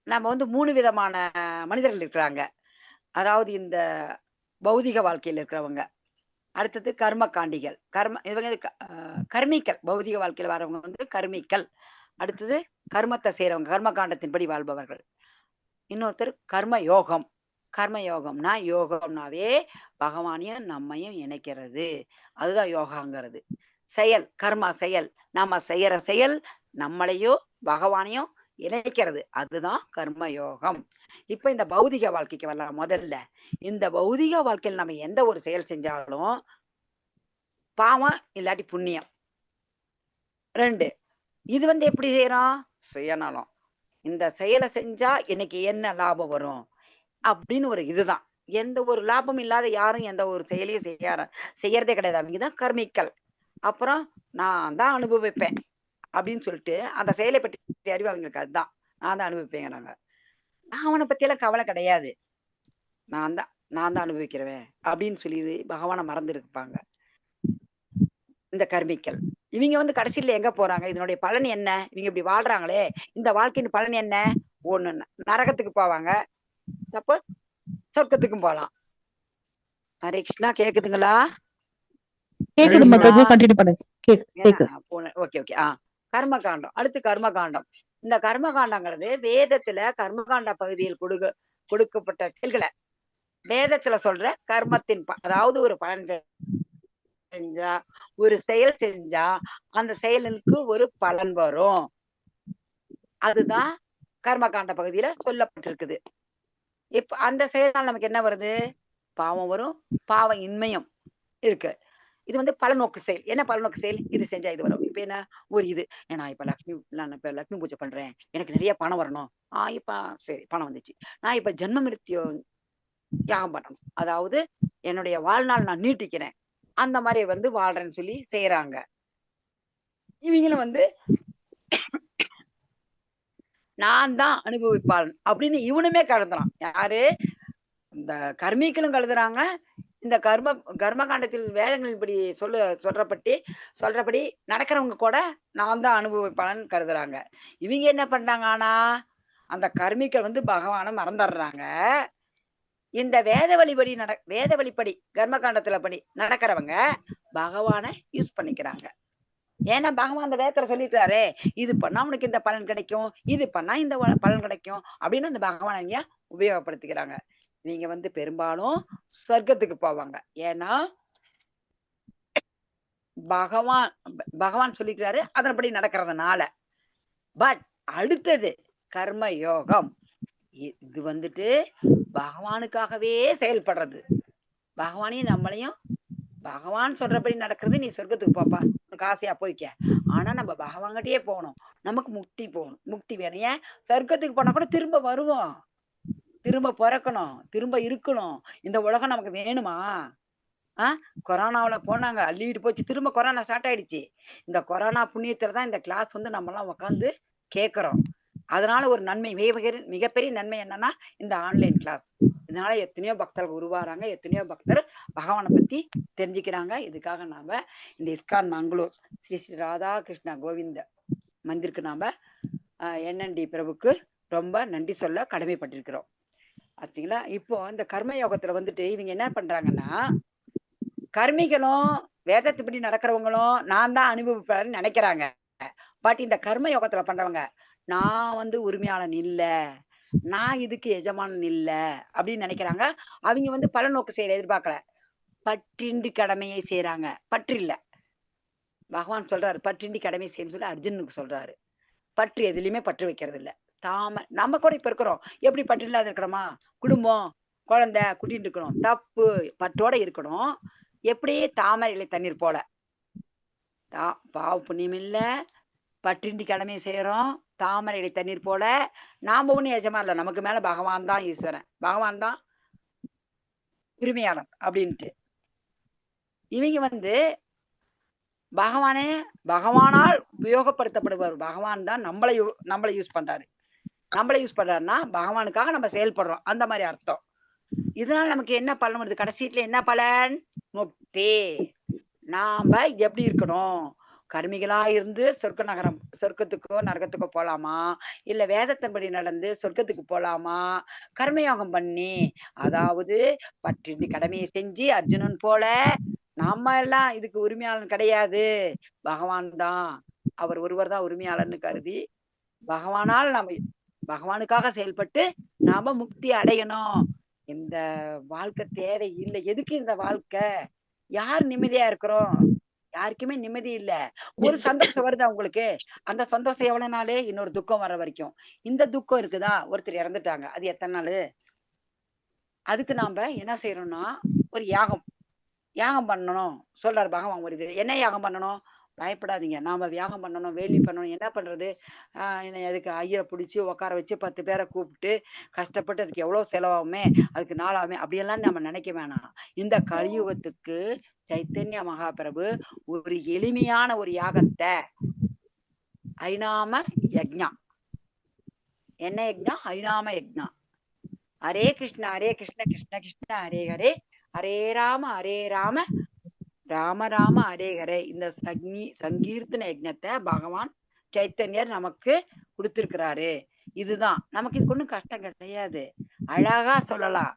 நம்ம வந்து 3 விதமான மனிதர்கள் இருக்கிறாங்க. அதாவது இந்த பௌதிக வாழ்க்கையில் இருக்கிறவங்க, அடுத்தது கர்ம காண்டிகள், இவங்க கர்மிக்கல். பௌதிக வாழ்க்கையில் வரவங்க வந்து கர்மிக்கல். அடுத்தது கர்மத்தை செய்யறவங்க, கர்ம காண்டத்தின்படி வாழ்பவர்கள். இன்னொருத்தர் கர்ம யோகம். கர்ம யோகம்னா, யோகம்னாவே பகவானையும் நம்மையும் இணைக்கிறது, அதுதான் யோகாங்கிறது. செயல், கர்மா செயல், நாம செய்யற செயல் நம்மளையும் பகவானையும் இணைக்கிறது, அதுதான் கர்ம யோகம். இப்ப இந்த பௌதிக வாழ்க்கைக்கு வரலாம். முதல்ல இந்த பௌதிக வாழ்க்கையில் நம்ம எந்த ஒரு செயல் செஞ்சாலும் பாவம் இல்லாட்டி புண்ணியம். 2, இது எப்படி செய்யறோம்? சுயநலம். இந்த செயலை செஞ்சா இன்னைக்கு என்ன லாபம் வரும் அப்படின்னு ஒரு இதுதான். எந்த ஒரு லாபம் இல்லாத யாரும் எந்த ஒரு செயலையும் செய்யறதே கிடையாது. அவங்கதான் கர்மிக்கல். அப்புறம் நான் தான் அனுபவிப்பேன் அப்படின்னு சொல்லிட்டு அந்த செயலை பற்றி அறிவு அவங்களுக்கு அதுதான், நான் தான் அனுபவிப்பேங்க. நான் அவனை பத்தி எல்லாம் கவலை கிடையாது, நான் தான் அனுபவிக்கிறவன் அப்படின்னு சொல்லி பகவானை மறந்து இருப்பாங்க இந்த கர்மிக்கல். இவங்க கடைசியில எங்க போறாங்க? இதனுடைய பலன் என்ன? இவங்க இப்படி வாழ்றாங்களே, இந்த வாழ்க்கையின் பலன் என்ன? ஒண்ணு, நரகத்துக்கு போவாங்க, சப்போஸ் சொர்க்கத்துக்கும் போலாம். ஹரே கிருஷ்ணா, கேக்குதுங்களா? Okay okay. கர்ம காண்டம். அடுத்து கர்ம காண்டம். இந்த கர்ம காண்டங்கிறது வேதத்துல கர்மகாண்ட பகுதியில் கொடுக்கப்பட்ட செயல்களை வேதத்துல சொல்ற கர்மத்தின் அதாவது ஒரு பலன் செஞ்சா, ஒரு செயல் செஞ்சா அந்த செயலுக்கு ஒரு பலன் வரும், அதுதான் கர்மகாண்ட பகுதியில சொல்லப்பட்டிருக்குது. இப்ப அந்த செயலால் நமக்கு என்ன வருது? பாவம் வரும், பாவ இன்மையும் இருக்கு. இது பலநோக்கு செயல். என்ன பலநோக்கு செயல்? இது செஞ்சா இது வரும். இப்ப என்ன ஒரு இது, நான் இப்ப லக்ஷ்மி பூஜை பண்றேன், எனக்கு நிறைய பணம் வரணும். இப்ப சரி, பணம் வந்துச்சு. நான் இப்ப ஜென்ம மிருத்யு யாகம் பண்ணணும், அதாவது என்னுடைய வாழ்நாள் நான் நீட்டிக்கிறேன், அந்த மாதிரி வாழ்றேன்னு சொல்லி செய்யறாங்க. இவங்களும் நான் தான் அனுபவிப்பாள் அப்படின்னு இவனுமே கருதுறான். யாரு? இந்த கர்மிகளும் கருதுறாங்க. இந்த கர்மகாண்டத்தில் வேதங்களின்படி சொல்றபடி நடக்கிறவங்க கூட நான் தான் அனுபவிப்பாளன்னு கருதுறாங்க. இவங்க என்ன பண்றாங்க? ஆனா அந்த கர்மிகள் பகவானை மறந்துடுறாங்க. இந்த வேத வழிப்படி கர்மகாண்டத்துல படி நடக்கிறவங்க பகவானை யூஸ் பண்ணிக்கிறாங்க. ஏன்னா பகவான் அந்த வேதத்துல சொல்லிட்டாரே, இது பண்ணா உனக்கு இந்த பலன் கிடைக்கும், இது பண்ணா இந்த பலன் கிடைக்கும் அப்படின்னு அந்த பகவானை இங்க உபயோகப்படுத்திக்கிறாங்க. நீங்க பெரும்பாலும் சொர்க்கத்துக்கு போவாங்க. ஏன்னா பகவான் சொல்லிக்கிறாரு, அதன்படி நடக்கிறதுனால. பட் அடுத்தது கர்ம யோகம். இது பகவானுக்காகவே செயல்படுறது. பகவானையும் நம்மளையும், பகவான் சொல்றபடி நடக்கிறது. நீ சொர்க்கத்துக்கு போப்பா, உனக்கு ஆசையா போய்க்க. ஆனா நம்ம பகவான்கிட்டயே போகணும், நமக்கு முக்தி போகணும், முக்தி வேணும். ஏன்? சொர்க்கத்துக்கு போனா கூட திரும்ப வருவோம், திரும்ப பிறக்கணும், திரும்ப இருக்கணும். இந்த உலகம் நமக்கு வேணுமா? கொரோனாவுல போனாங்க, அள்ளிட்டு போச்சு, திரும்ப கொரோனா ஸ்டார்ட் ஆயிடுச்சு. இந்த கொரோனா புண்ணியத்துலதான் இந்த கிளாஸ் நம்ம எல்லாம் உட்காந்து கேட்கிறோம். அதனால ஒரு நன்மை, மிகப்பெரிய நன்மை என்னன்னா இந்த ஆன்லைன் கிளாஸ். இதனால எத்தனையோ பக்தர்கள் உருவாறாங்க, எத்தனையோ பக்தர் பகவானை பத்தி தெரிஞ்சுக்கிறாங்க. இதுக்காக நாம இந்த இஸ்கான் மங்களூர் ஸ்ரீ ஸ்ரீ ராதா கிருஷ்ணா கோவிந்த மந்திருக்கு நாம NND பிரபுக்கு ரொம்ப நன்றி சொல்ல கடமைப்பட்டிருக்கிறோம். ஆச்சுங்களா? இப்போ இந்த கர்ம யோகத்துல இவங்க என்ன பண்றாங்கன்னா, கர்மிகளும் வேதத்துப்படி நடக்கிறவங்களும் நான் தான் அனுபவிப்பேன்னு நினைக்கிறாங்க. பட் இந்த கர்ம யோகத்துல பண்றவங்க நான் உரிமையாளன் இல்ல, நான் இதுக்கு எஜமானன் இல்ல அப்படின்னு நினைக்கிறாங்க. அவங்க பலநோக்கு செயலை எதிர்பார்க்கல, பற்றின்றி கடமையை செய்யறாங்க. பற்று இல்ல. பகவான் சொல்றாரு பற்றின்றி கடமை செய்யணும்னு சொல்லி அர்ஜுனுக்கு சொல்றாரு. பற்று எதுலையுமே பற்று வைக்கிறது இல்ல. நம்ம கூட இப்ப இருக்கிறோம், எப்படி பற்று இல்லாத இருக்கிறோமா? குடும்பம், குழந்தை, குட்டின்னு இருக்கணும், தப்பு பற்றோட இருக்கணும். எப்படி? தாமரை இலை தண்ணீர் போல. பாவ புண்ணியம் இல்ல, பற்றின்றி கடமையை செய்யறோம், தாமரை இலை தண்ணீர் போல. நாம ஒண்ணு எஜமா இல்ல, நமக்கு மேல பகவான் தான் ஈஸ்வரன், பகவான் தான் உரிமையாளன் அப்படின்ட்டு. இவங்க பகவானால் உபயோகப்படுத்தப்படுவார். பகவான் தான் நம்மளை யூஸ் பண்றாரு. நம்மளை யூஸ் பண்றாருன்னா பகவானுக்காக நம்ம செயல்படுறோம், அந்த மாதிரி அர்த்தம். இதனால நமக்கு என்ன பலன் வருது? கடைசியில என்ன பலன்? முக்தி. நாம எப்படி இருக்கணும்? கர்மிகளா இருந்து சொர்க்கத்துக்கோ நரகத்துக்கோ போலாமா, இல்ல வேதத்தின்படி நடந்து சொர்க்கத்துக்கு போலாமா? கர்மயோகம் பண்ணி, அதாவது பற்றின்றி கடமையை செஞ்சு அர்ஜுனன் போல நாம எல்லாம் இதுக்கு உரிமையாளன் கிடையாது, பகவான் தான், அவர் ஒருவர் தான் உரிமையாளர்னு கருதி பகவானால் நம்ம பகவானுக்காக செயல்பட்டு நாம முக்தி அடையணும். இந்த வாழ்க்கை தேவை இல்லை. எதுக்கு இந்த வாழ்க்கை? யார் நிம்மதியா இருக்கிறோம்? யாருக்குமே நிம்மதி இல்ல. ஒரு சந்தோஷம் வருதா உங்களுக்கு? அந்த சந்தோஷம் எவ்வளவு நாளு? இன்னொரு துக்கம் வர்ற வரைக்கும். இந்த துக்கம் இருக்குதா? ஒருத்தர் இறந்துட்டாங்க, அது எத்தனை நாளு? அதுக்கு நாம என்ன செய்யறோம்னா ஒரு யாகம் பண்ணணும் சொல்றாரு பகவான். ஒரு இது என்ன யாகம் பண்ணணும்? பயப்படாதீங்க, நாம யாகம் பண்ணணும், வேள்வி பண்ணணும். என்ன பண்றது? அதுக்கு ஐயரை பிடிச்சி உட்கார வச்சு 10 பேரை கூப்பிட்டு கஷ்டப்பட்டு அதுக்கு எவ்வளவு செலவாகுமே, அதுக்கு நாளாகுமே, அப்படியெல்லாம் நம்ம நினைக்க வேணாம். இந்த கலியுகத்துக்கு சைத்தன்ய மகாபிரபு ஒரு எளிமையான ஒரு யாகத்தை, ஹரிநாம யஜ்ஞம். என்ன யஜ்ஞம்? ஹரிநாம யஜ்ஞம். ஹரே கிருஷ்ண ஹரே கிருஷ்ண கிருஷ்ண கிருஷ்ண ஹரே ஹரே, ஹரே ராம ராம ராம ஹரே ஹரே. இந்த சங்கீர்த்தன யஜ்ஞத்தை பகவான் சைத்தன்யர் நமக்கு கொடுத்திருக்கிறாரு. இதுதான் நமக்கு. இது ஒண்ணும் கஷ்டம் கிடையாது, அழகா சொல்லலாம்.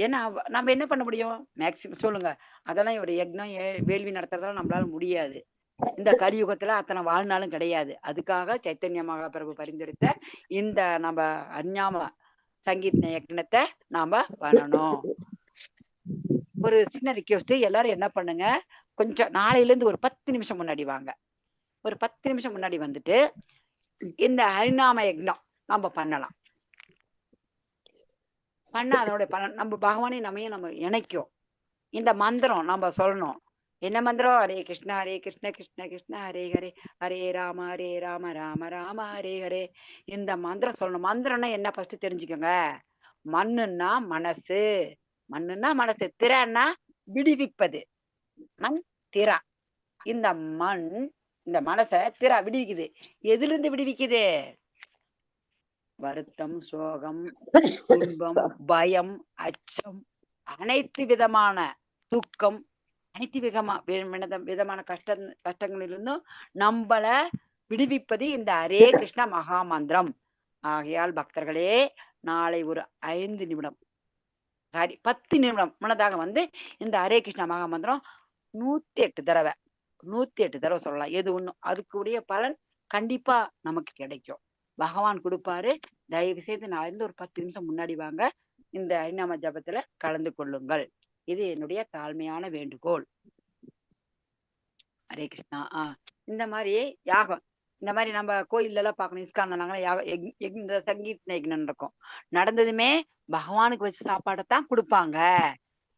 ஏன்னா நம்ம என்ன பண்ண முடியும்? மேக்சிமம் சொல்லுங்க, அதெல்லாம் ஒரு யஜ்ஞம் வேள்வி நடத்துறதெல்லாம் நம்மளால முடியாது. இந்த கலியுகத்துல அத்தனை வாழ்நாளும் கிடையாது. அதுக்காக சைத்தன்ய மகாபிரபு பரிந்துரைத்த இந்த நம்ம அஞ்ஞாம சங்கீத யஜ்ஞத்தை நாம பண்ணணும். ஒரு சின்ன ரிக்வெஸ்ட், எல்லாரும் என்ன பண்ணுங்க, கொஞ்சம் நாளையில இருந்து ஒரு 10 நிமிஷம் முன்னாடி வாங்க. ஒரு 10 நிமிஷம் முன்னாடி வந்துட்டு இந்த ஹரிநாம யஜ்ஞம் நம்ம பண்ணலாம். பண்ண அதனுடைய நம்ம பகவானே நம்ம இணைக்கும். இந்த மந்திரம் நம்ம சொல்லணும். என்ன மந்திரம்? ஹரே கிருஷ்ண கிருஷ்ண கிருஷ்ண ஹரே ஹரே, ஹரே ராம ராம ராம ஹரே ஹரே. இந்த மந்திரம் சொல்லணும். மந்திரம்னா என்ன ஃபர்ஸ்ட் தெரிஞ்சுக்கோங்க. மண்ணுன்னா மனசு, மண்ணுன்னா மனசு, திறன்னா விடுவிப்பது. மண் திறா. இந்த மண் இந்த மனசை திறா விடுவிக்குது. எதுல இருந்து விடுவிக்குது? வருத்தம், சோகம், துன்பம், பயம், அச்சம், அனைத்து விதமான துக்கம், அனைத்து விதமான கஷ்டங்களிலிருந்தும் நம்மள விடுவிப்பது இந்த ஹரே கிருஷ்ண மகா மந்திரம். ஆகையால் பக்தர்களே, நாளை ஒரு 5 நிமிடம், சாரி 10 நிமிடம் முன்னதாக இந்த ஹரே கிருஷ்ண மகா மந்திரம் 108 தடவை சொல்லலாம். எது ஒண்ணும் அதுக்குரிய பலன் கண்டிப்பா நமக்கு கிடைக்கும், பகவான் கொடுப்பாரு. தயவு செய்து நாளிலிருந்து ஒரு 10 நிமிஷம் முன்னாடி வாங்க, இந்த ஹரிநாம ஜபத்துல கலந்து கொள்ளுங்கள். இது என்னுடைய தாழ்மையான வேண்டுகோள். ஹரே கிருஷ்ணா. இந்த மாதிரி யாகம், இந்த மாதிரி நம்ம கோயில்ல எல்லாம் பார்க்கணும், இஸ்கான் இந்த சங்கீத யஜ்ஞம் நடக்கும். நடந்ததுமே பகவானுக்கு வச்சு சாப்பாடைத்தான் கொடுப்பாங்க.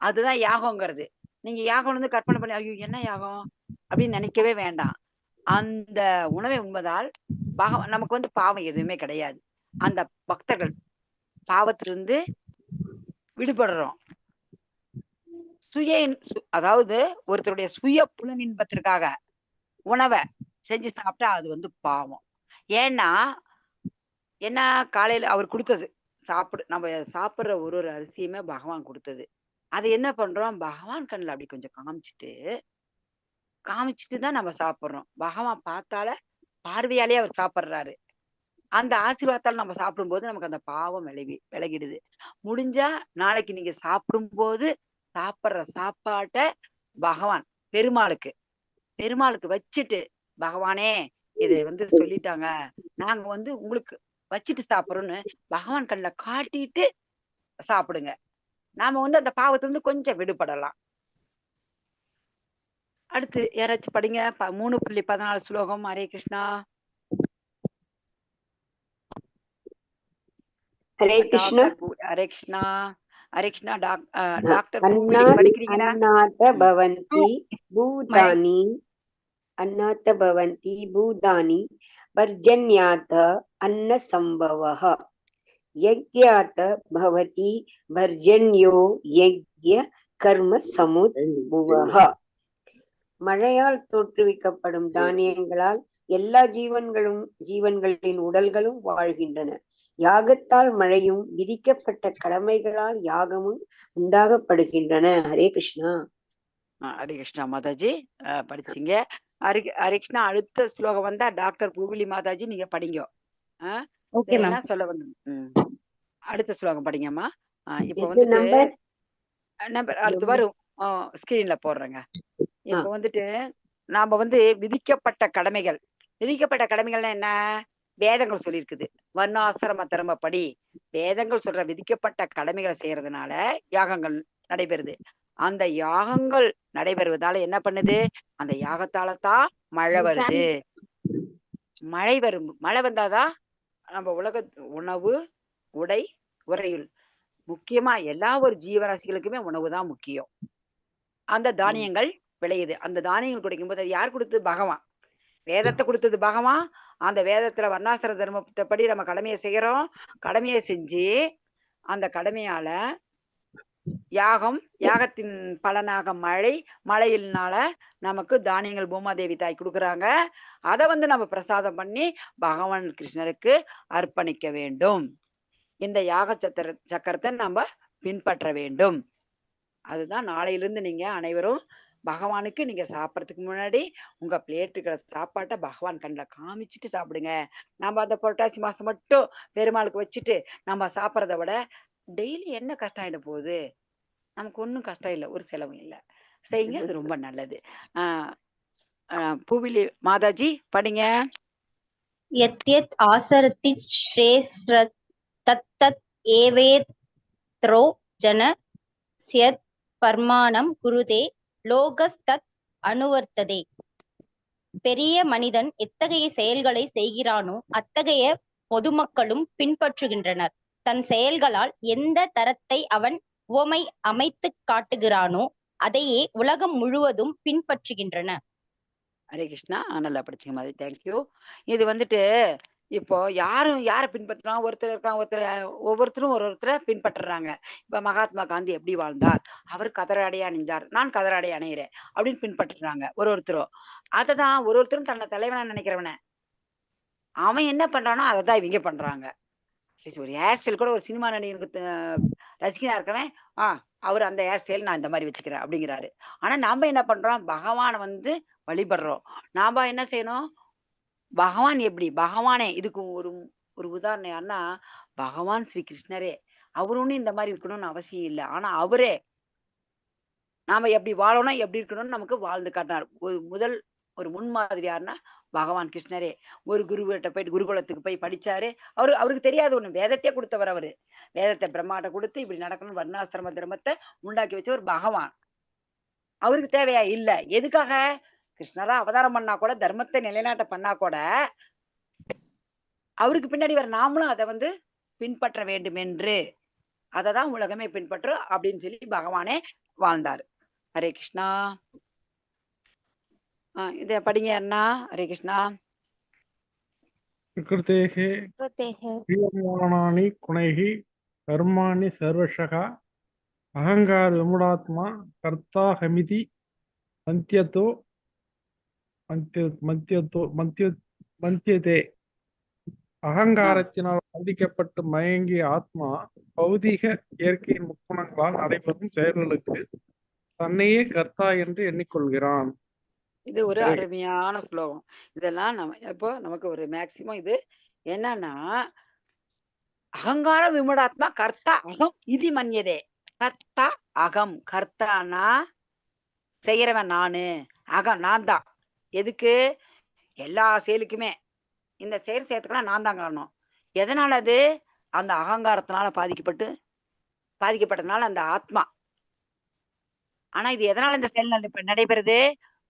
அதுதான் யாகங்கிறது. நீங்க யாகம் கற்பனை பண்ணி ஐயோ என்ன யாகம் அப்படின்னு நினைக்கவே வேண்டாம். அந்த உணவை உண்பதால் நமக்கு பாவம் எதுவுமே கிடையாது. அந்த பக்தர்கள் பாவத்திலிருந்து விடுபடுறோம். அதாவது ஒருத்தருடைய சுய புலன் இன்பத்திற்காக உணவை செஞ்சு சாப்பிட்டா அது பாவம். ஏன்னா என்ன, காலையில அவர் கொடுத்தது நம்ம சாப்பிடுற ஒரு அரிசியுமே பகவான் கொடுத்தது. அது என்ன பண்றோம்? பகவான் கண்ணில் அப்படி கொஞ்சம் காமிச்சிட்டு தான் நம்ம சாப்பிடுறோம். பகவான் பார்த்தால பார்வையாலே அவர் சாப்பிடுறாரு. அந்த ஆசீர்வாதத்தால் நம்ம சாப்பிடும்போது நமக்கு அந்த பாவம் விலகிடுது. முடிஞ்சா நாளைக்கு நீங்க சாப்பிடும்போது சாப்பிடுற சாப்பாட்டை பகவான் பெருமாளுக்கு வச்சுட்டு, பகவானே இது சொல்லிட்டாங்க, நாங்க உங்களுக்கு வச்சுட்டு சாப்பிடுறோம்னு பகவான் கண்ணில் காட்டிட்டு சாப்பிடுங்க. நாம அந்த பாவத்திலிருந்து கொஞ்சம் விடுபடலாம். அடுத்து யாராச்சும் படிங்க. 3.14 ஸ்லோகம். ஹரே கிருஷ்ணா. ஹரே கிருஷ்ணா. ஹரே கிருஷ்ணா. ஹரே கிருஷ்ணா. டாக்டர் படிக்கிறீங்களா? அன்னாத பவந்தி பூதானி பர்ஜன்யாத அன்ன சம்பவஹ யக்யாத பவதி பர்ஜன்யோ யக்ய கர்ம சமுத்பவஹ. மழையால் தோற்றுவிக்கப்படும் தானியங்களால் எல்லா ஜீவன்களின் உடல்களும் வாழ்கின்றன. யாகத்தால் மழையும் விதிக்கப்பட்ட கடமைகளால் யாகமும் உண்டாகப்படுகின்றன. ஹரே கிருஷ்ணா. ஹரே கிருஷ்ணா மாதாஜி படிச்சீங்க. ஹரே கிருஷ்ணா. அடுத்த ஸ்லோகம் டாக்டர் பூவிலி மாதாஜி நீங்க படிங்க. சொல்ல வந்து அடுத்த ஸ்லோகம் படிங்கம்மா. இப்ப நம்பர் அடுத்து வரும். ஸ்கிரீன்ல போடுறேங்க. இப்ப வந்துட்டு நாம வந்து விதிக்கப்பட்ட கடமைகள்னா என்ன? வேதங்கள் சொல்லியிருக்குது. வர்ணாசிரம தர்மப்படி வேதங்கள் சொல்ற விதிக்கப்பட்ட கடமைகளை செய்யறதுனால யாகங்கள் நடைபெறுது. அந்த யாகங்கள் நடைபெறுவதால என்ன பண்ணுது? அந்த யாகத்தாலதான் மழை வருது. மழை வந்தாதான் நம்ம உலக உணவு, உடை, உறையுள், முக்கியமா எல்லா ஒரு ஜீவராசிகளுக்குமே உணவு தான் முக்கியம். அந்த தானியங்கள் விளையுது. அந்த தானியங்கள் குடிக்கும் போது யார் கொடுத்தது? பகவான். வேதத்தை கொடுத்தது பகவான். அந்த வேதத்துல வர்ணாசிர தர்மத்தைப்படி நம்ம கடமையை செய்யறோம். கடமையை செஞ்சு அந்த கடமையால யாகத்தின் பலனாக மழையினால நமக்கு தானியங்கள் பூமாதேவி தாய் கொடுக்குறாங்க. அதை வந்து நம்ம பிரசாதம் பண்ணி பகவான் கிருஷ்ணருக்கு அர்ப்பணிக்க வேண்டும். இந்த யாக சக்கரத்தை நம்ம பின்பற்ற வேண்டும். அதுதான் நாளையிலிருந்து நீங்க அனைவரும் பகவானுக்கு நீங்க சாப்பிட்றதுக்கு முன்னாடி உங்க பிளேட்டுகளை சாப்பாட்டை பகவான் கண்ணில் காமிச்சிட்டு சாப்பிடுங்க. நம்ம அந்த புரட்டாசி மாசம் மட்டும் பெருமாளுக்கு வச்சுட்டு நம்ம சாப்பிட்றத விட டெய்லி என்ன கஷ்டம் ஆயிட போகுது? நமக்கு ஒன்றும் கஷ்டம் இல்லை, ஒரு செலவும் இல்லை. செய்யுங்க, அது ரொம்ப நல்லது. பூவிலி மாதாஜி படிங்க. யத்யத் ஆசரத்தி ஸ்ரேஷ்ட தத்தத் ஏவேத்ரோ ஜன ஸ்யத் பர்மாணம் குருதே லோகஸ்தத் அனுவர்த்ததே. பெரிய மனிதன் எத்தகைய செயல்களை செய்கிறானோ அத்தகைய பொதுமக்களும் பின்பற்றுகின்றனர். தன் செயல்களால் எந்த தரத்தை அவன் உவமை அமைத்து காட்டுகிறானோ அதையே உலகம் முழுவதும் பின்பற்றுகின்றன. ஹரே கிருஷ்ணா. நல்லா படிச்சுங்க மாதிரி. தேங்க்யூ. இது வந்துட்டு இப்போ யாரை பின்பற்றுறாங்க? ஒருத்தர் இருக்காங்க, ஒவ்வொருத்தரும் ஒருத்தரை பின்பற்றுறாங்க. இப்ப மகாத்மா காந்தி எப்படி வாழ்ந்தார்? அவர் கதராடை அணிந்தார், நான் கதராடை அணிகிறேன் அப்படின்னு பின்பற்றுறாங்க ஒருத்தரும். அததான் ஒருத்தரும் தன்னை தலைவனா நினைக்கிறவன அவன் என்ன பண்றானோ அதை தான் இவங்க பண்றாங்க. ஒரு ஹேர் ஸ்டைல் கூட ஒரு சினிமா நடிகருக்கு ரசிகனா இருக்கிறவன் அவர் அந்த ஹேர் ஸ்டைல் நான் இந்த மாதிரி வச்சுக்கிறேன் அப்படிங்கிறாரு. ஆனா நாம என்ன பண்றோம்? பகவானை வந்து வழிபடுறோம். நாம என்ன செய்யணும்? பகவான் எப்படி? பகவானே இதுக்கு ஒரு உதாரணம் யாருன்னா பகவான் ஸ்ரீ கிருஷ்ணரே. அவரு ஒன்னும் இந்த மாதிரி இருக்கணும்னு அவசியம் இல்லை. ஆனா அவரே நாம எப்படி வாழணும், எப்படி இருக்கணும்னு நமக்கு வாழ்ந்து காட்டினார். ஒரு முன்மாதிரி யாருன்னா பகவான் கிருஷ்ணரே. ஒரு குருவிட்ட போயிட்டு குருகுலத்துக்கு போய் படிச்சாரு. அவருக்கு தெரியாது ஒண்ணு, வேதத்தையே கொடுத்தவர். அவரு வேதத்தை பிரம்மாட்ட கொடுத்து இப்படி நடக்கணும் வர்ணாசிரம தர்மத்தை உண்டாக்கி வச்சவர் பகவான். அவருக்கு தேவையா? இல்ல. எதுக்காக? கிருஷ்ணரா அவதாரம் பண்ணா கூட, தர்மத்தை நிலைநாட்ட பண்ணா கூட, அவருக்கு பின்னாடி வர நாமளும் அதை வந்து பின்பற்ற வேண்டும் என்று, அததான் உலகமே பின்பற்றும் அப்படின்னு சொல்லி பகவானே வாழ்ந்தாரு. ஹரே கிருஷ்ணா. இத படிங்க அண்ணா. ஹரே கிருஷ்ணா. பிரகிருதேஹே கிரியமானானி குணைஹி கர்மாணி சர்வஷக அகங்கார விமுடாத்மா கர்த்தா ஹமிதி மந்தியதே. அகங்காரத்தினால் பாதிக்கப்பட்டு மயங்கிய ஆத்மா பௌதிக இயற்கையின் முக்குணங்களால் நடைபெறும் செயல்களுக்கு தன்னையே கர்த்தா என்று எண்ணிக்கொள்கிறான். இது ஒரு அருமையான ஸ்லோகம். இதெல்லாம் இப்போ நமக்கு ஒரு மேக்சிமம் இது என்னன்னா, அகங்கார விமுடாத்மா கர்த்தா அகம் இது மன்யதே. கர்த்தா அகம். கர்த்தானா செய்யறவன் நானு, அகம் நான் தான். எதுக்கு? எல்லா செயலுக்குமே. இந்த செயல் செய்யறதுக்கெல்லாம் நான் தான் காரணம். எதனால அது? அந்த அகங்காரத்தினால பாதிக்கப்பட்டதுனால அந்த ஆத்மா. ஆனா இது எதனால இந்த செயல் நடைபெறுது?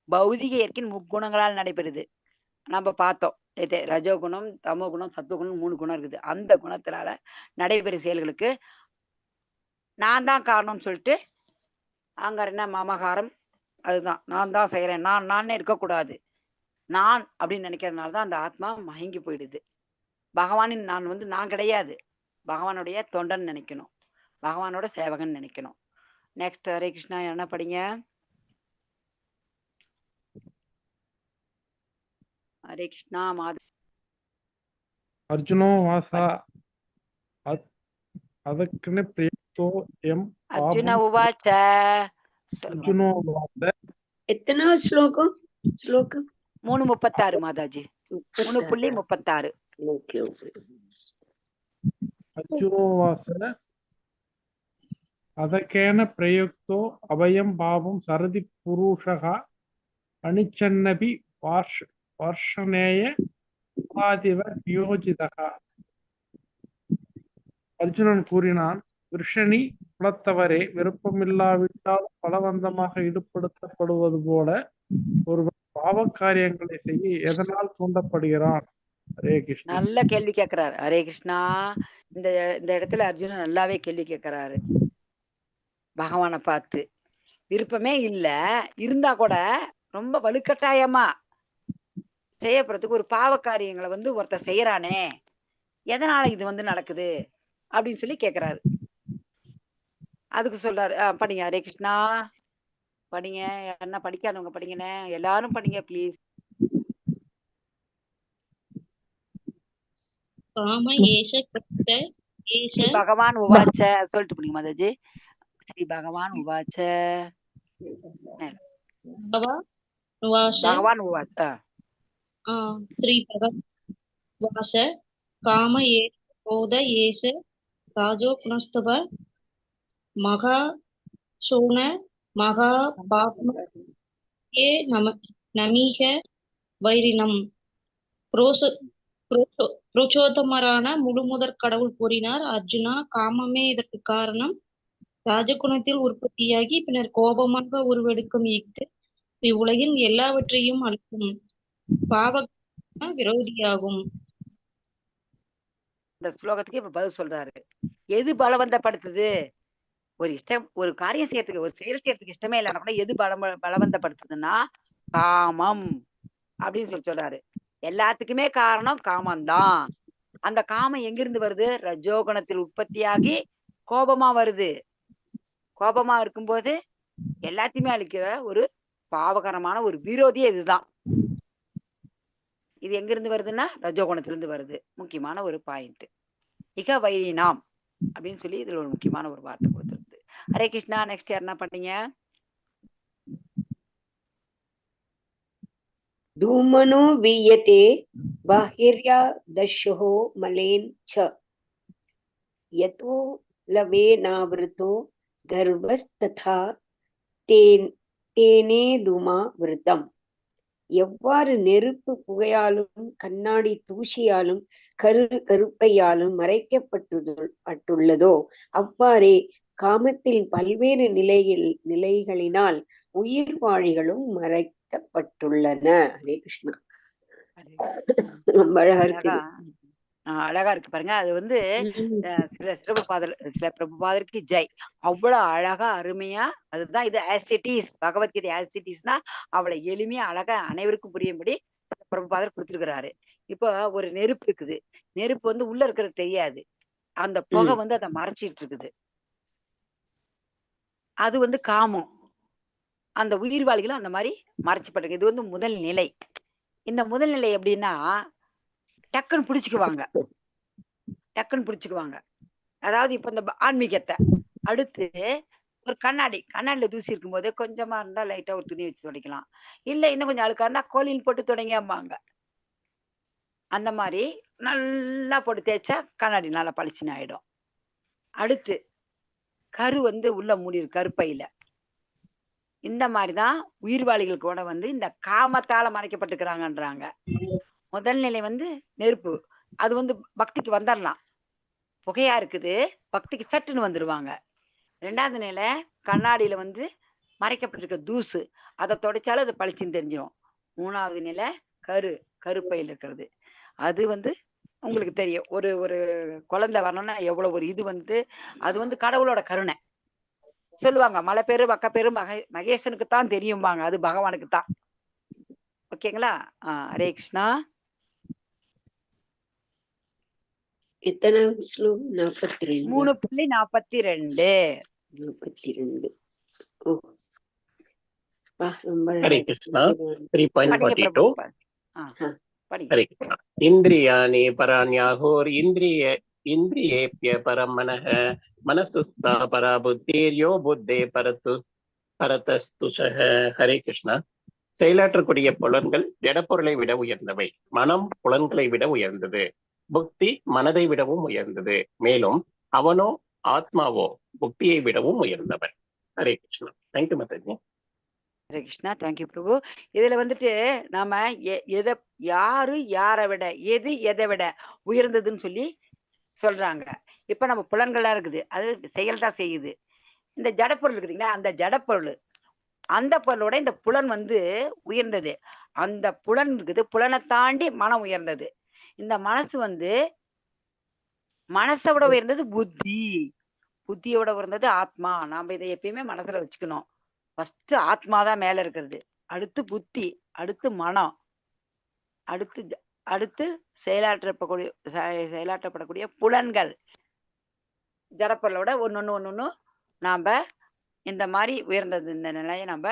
பௌதிக இயற்கையின் முக்குணங்களால் நடைபெறுது. நம்ம பார்த்தோம் ரஜோகுணம், தமோ குணம், சத்துவகுணம் 3 குணம் இருக்குது. அந்த குணத்தினால நடைபெறும் செயல்களுக்கு நான் தான் காரணம்னு சொல்லிட்டு அங்க என்ன மமகாரம், அதுதான் நான் தான் செய்யறேன், நானே இருக்கக்கூடாது, நான் அப்படின்னு நினைக்கிறதுனாலதான் அந்த ஆத்மா மயங்கி போயிடுது. பகவானின் நான் வந்து நான் கிடையாது, பகவானுடைய தொண்டன் நினைக்கணும், பகவானோட சேவகன் நினைக்கணும். நெக்ஸ்ட் ஹரே கிருஷ்ணா. என்ன படிங்க? ஹரே கிருஷ்ணா. அர்ஜுனோ வாசா அதக்குன்னு பிரேத்தோ எம் அர்ஜுன உவாச்ச. அர்ஜுனோ வாச. எத்தனை ஸ்லோகம்? 3:36 மாதாஜி. 3:36. அர்ஜுனோ வாச அதகேன பிரயுக்தோ அபயம் பாவம் சரதி புருஷகா அனிச்சன்னபி வர்ஷனேய உபாதிவ நியோஜிதகா. அர்ஜுனன் கூறினான், விருஷணி குலத்தவரே, விருப்பமில்லாவிட்டால் பலவந்தமாக ஈடுபடுத்தப்படுவது போல ஒருவன் பாவக்காரியங்களை செய்ய எதனால் தூண்டப்படுகிறான்? ஹரே கிருஷ்ணா. நல்ல கேள்வி கேட்கிறாரு. ஹரே கிருஷ்ணா. இந்த இந்த இடத்துல அர்ஜுனன் நல்லாவே கேள்வி கேட்கிறாரு பகவானை பார்த்து. விருப்பமே இல்ல, இருந்தா கூட ரொம்ப வலுக்கட்டாயமா செய்யப்படுறதுக்கு ஒரு பாவ காரியங்களை ஒருத்தர் செய்யறானே, எதனால இது நடக்குது அப்படின்னு சொல்லி கேக்குறாரு. அதுக்கு சொல்றாரு, படிங்க ஹரே கிருஷ்ணா, படிங்க. என்ன படிக்காதவங்க படிங்கண்ணே, எல்லாரும் படிங்க ப்ளீஸ். ஸ்ரீ பகவான் உவாச்ச சொல்லிட்டு போனீங்க மாதாஜி. ஸ்ரீ பகவான் உவாச்ச பகவான் உவாச்ச ஸ்ரீ பகவான் உவாச்ச காம ஏஷ கோத ஏஷ ராஜோ புனஸ்தவ மகா சோன மகா பாப்ம ஏ நமீக வைரினம். புருஷோத்தமரான முழுமுதற் கடவுள் கூறினார், அர்ஜுனா, காமமே இதற்கு காரணம். ராஜகுணத்தில் உற்பத்தியாகி பின்னர் கோபமாக உருவெடுக்கும் இஃது இவ்வுலகில் எல்லாவற்றையும் அளிக்கும் பாவ விரோதியாகும். இந்த ஸ்லோகத்துக்கு இப்ப பதில் சொல்றாரு. எது பலவந்தப்படுத்துது? ஒரு காரியம் செய்யறதுக்கு, ஒரு செயல் செய்யறதுக்கு இஷ்டமே இல்லைன்னா கூட எது பலவந்தப்படுத்துதுன்னா காமம் அப்படின்னு சொல்றாரு. எல்லாத்துக்குமே காரணம் காமம்தான். அந்த காமம் எங்கிருந்து வருது? ரஜோகுணத்தில் உற்பத்தியாகி கோபமா வருது. கோபமா இருக்கும்போது எல்லாத்தையுமே அழிக்கிற ஒரு பாவகரமான ஒரு விரோதியே இதுதான். இது எங்கிருந்து வருதுன்னா ரஜோகுணத்திலிருந்து வருது. முக்கியமான ஒரு பாயிண்ட். இக வைரினாம் அப்படின்னு சொல்லி இதுல ஒரு முக்கியமான ஒரு வார்த்தை கொடுத்துருக்கு. ஹரே கிருஷ்ணா. நெக்ஸ்ட் யார் என்ன பண்ணீங்க? धूमनो वीयते बाहिर्या दशो मलेन च यतो लवेनावृतो गर्वस्तथा தேனே துமா விருத்தம். எவ்வாறு நெருப்பு புகையாலும் கண்ணாடி தூசியாலும் கருப்பையாலும் மறைக்கப்பட்டுள்ளதோ அவ்வாறே காமத்தில் பல்வேறு நிலைகளினால் உயிர் வாழிகளும் மறைக்கப்பட்டுள்ளன. ஹரே கிருஷ்ணா. ரொம்ப அழகா இருக்கு. அழகா இருக்கு பாருங்க. அது சில பிரபுபாதருக்கு ஜெய். அவ்வளவு அழகா அருமையா, அதுதான் இது ஆசிட்டிஸ். பகவத்கீதை ஆசிட்டிஸ்னா அவளை எளிமையா அழகா அனைவருக்கும் புரியும்படி பிரபுபாதர் கொடுத்துருக்கிறாரு. இப்போ ஒரு நெருப்பு இருக்குது. நெருப்பு உள்ள இருக்கிறது தெரியாது. அந்த புகை அதை மறைச்சிட்டு இருக்குது. அது காமம். அந்த உயிர்வாளிகளும் அந்த மாதிரி மறைச்சுப்பட்டிருக்கு. இது முதல் நிலை. இந்த முதல் நிலை எப்படின்னா டக்குன்னு பிடிச்சுக்குவாங்க. அதாவது இப்ப இந்த ஆன்மீகத்தை அடுத்து ஒரு கண்ணாடியில தூசி இருக்கும் போது கொஞ்சமா இருந்தா லைட்டா ஒரு துணி வச்சு துடைக்கலாம். இல்ல இன்னும் கொஞ்சம் அழுக்கா இருந்தா கோலின் போட்டு தொடங்கியாம்பாங்க. அந்த மாதிரி நல்லா போட்டு தேய்ச்சா கண்ணாடி நல்லா பளிச்சுன்னு ஆயிடும். அடுத்து கரு உள்ள மூடி கருப்பையில. இந்த மாதிரிதான் உயிர்வாளிகள் கூட இந்த காமத்தால மறைக்கப்பட்டிருக்கிறாங்கன்றாங்க. முதல் நிலை நெருப்பு. அது பக்திக்கு வந்துடலாம். புகையா இருக்குது, பக்திக்கு சட்டுன்னு வந்துருவாங்க. ரெண்டாவது நிலை கண்ணாடியில மறைக்கப்பட்டிருக்க தூசு. அதை தொடச்சாலும் அது பளிச்சுன்னு தெரிஞ்சிடும். மூணாவது நிலை கருப்பையில் இருக்கிறது. அது உங்களுக்கு தெரியும். ஒரு ஒரு குழந்தை வரணும்னா எவ்வளவு ஒரு இது அது கடவுளோட கருணை சொல்லுவாங்க. மலை பேரு மக்க பேரு மகேசனுக்கு தான் தெரியும்பாங்க. அது பகவானுக்கு தான். ஓகேங்களா? ஹரே கிருஷ்ணா. எத்தனை ஸ்லோகம்? 3.42. ஹரே கிருஷ்ணா. 3.42. ஹரே கிருஷ்ணா. இந்திரியாணி பராண்யாஹோர் இந்திரியேப்ய பரம் மனஹ மனசுஸ்தா பரா புத்திர்யோ புத்தே பரதஸ்துஷஹ. ஹரே கிருஷ்ணா. செயலாற்றக்கூடிய புலன்கள் ஜடப்பொருளை விட உயர்ந்தவை. மனம் புலன்களை விட உயர்ந்தது. புத்தி மனதை விடவும் உயர்ந்தது. மேலும் அவனோ ஆத்மாவோ புக்தியை விடவும் உயர்ந்தவன். ஹரே கிருஷ்ணா. தேங்க்யூ மாதாஜி. ஹரே கிருஷ்ணா. தேங்க்யூ பிரபு. இதுல வந்துட்டு நாம எதை யாரு யாரை விட எது எதை விட உயர்ந்ததுன்னு சொல்லி சொல்றாங்க. இப்ப நம்ம புலன்கள்லாம் இருக்குது, அது செயல் தான் செய்யுது. இந்த ஜடப்பொருள் இருக்குதுங்களா, அந்த ஜடப்பொருள் அந்த பொருளோட இந்த புலன் வந்து உயர்ந்தது. அந்த புலன் இருக்குது, புலனை தாண்டி மனம் உயர்ந்தது. இந்த மனசு வந்து மனசை விட உயர்ந்தது புத்தி, புத்தியோட உயர்ந்தது ஆத்மா. நாம இதை எப்பயுமே மனசுல வச்சுக்கணும். ஃபர்ஸ்ட் ஆத்மா தான் மேல இருக்கிறது, அடுத்து புத்தி, அடுத்து மனம், அடுத்து செயலாற்றப்படக்கூடிய புலன்கள். ஜடப்பொருளோட ஒன்னொன்னு நாம இந்த மாதிரி உயர்ந்தது. இந்த நிலையை நம்ம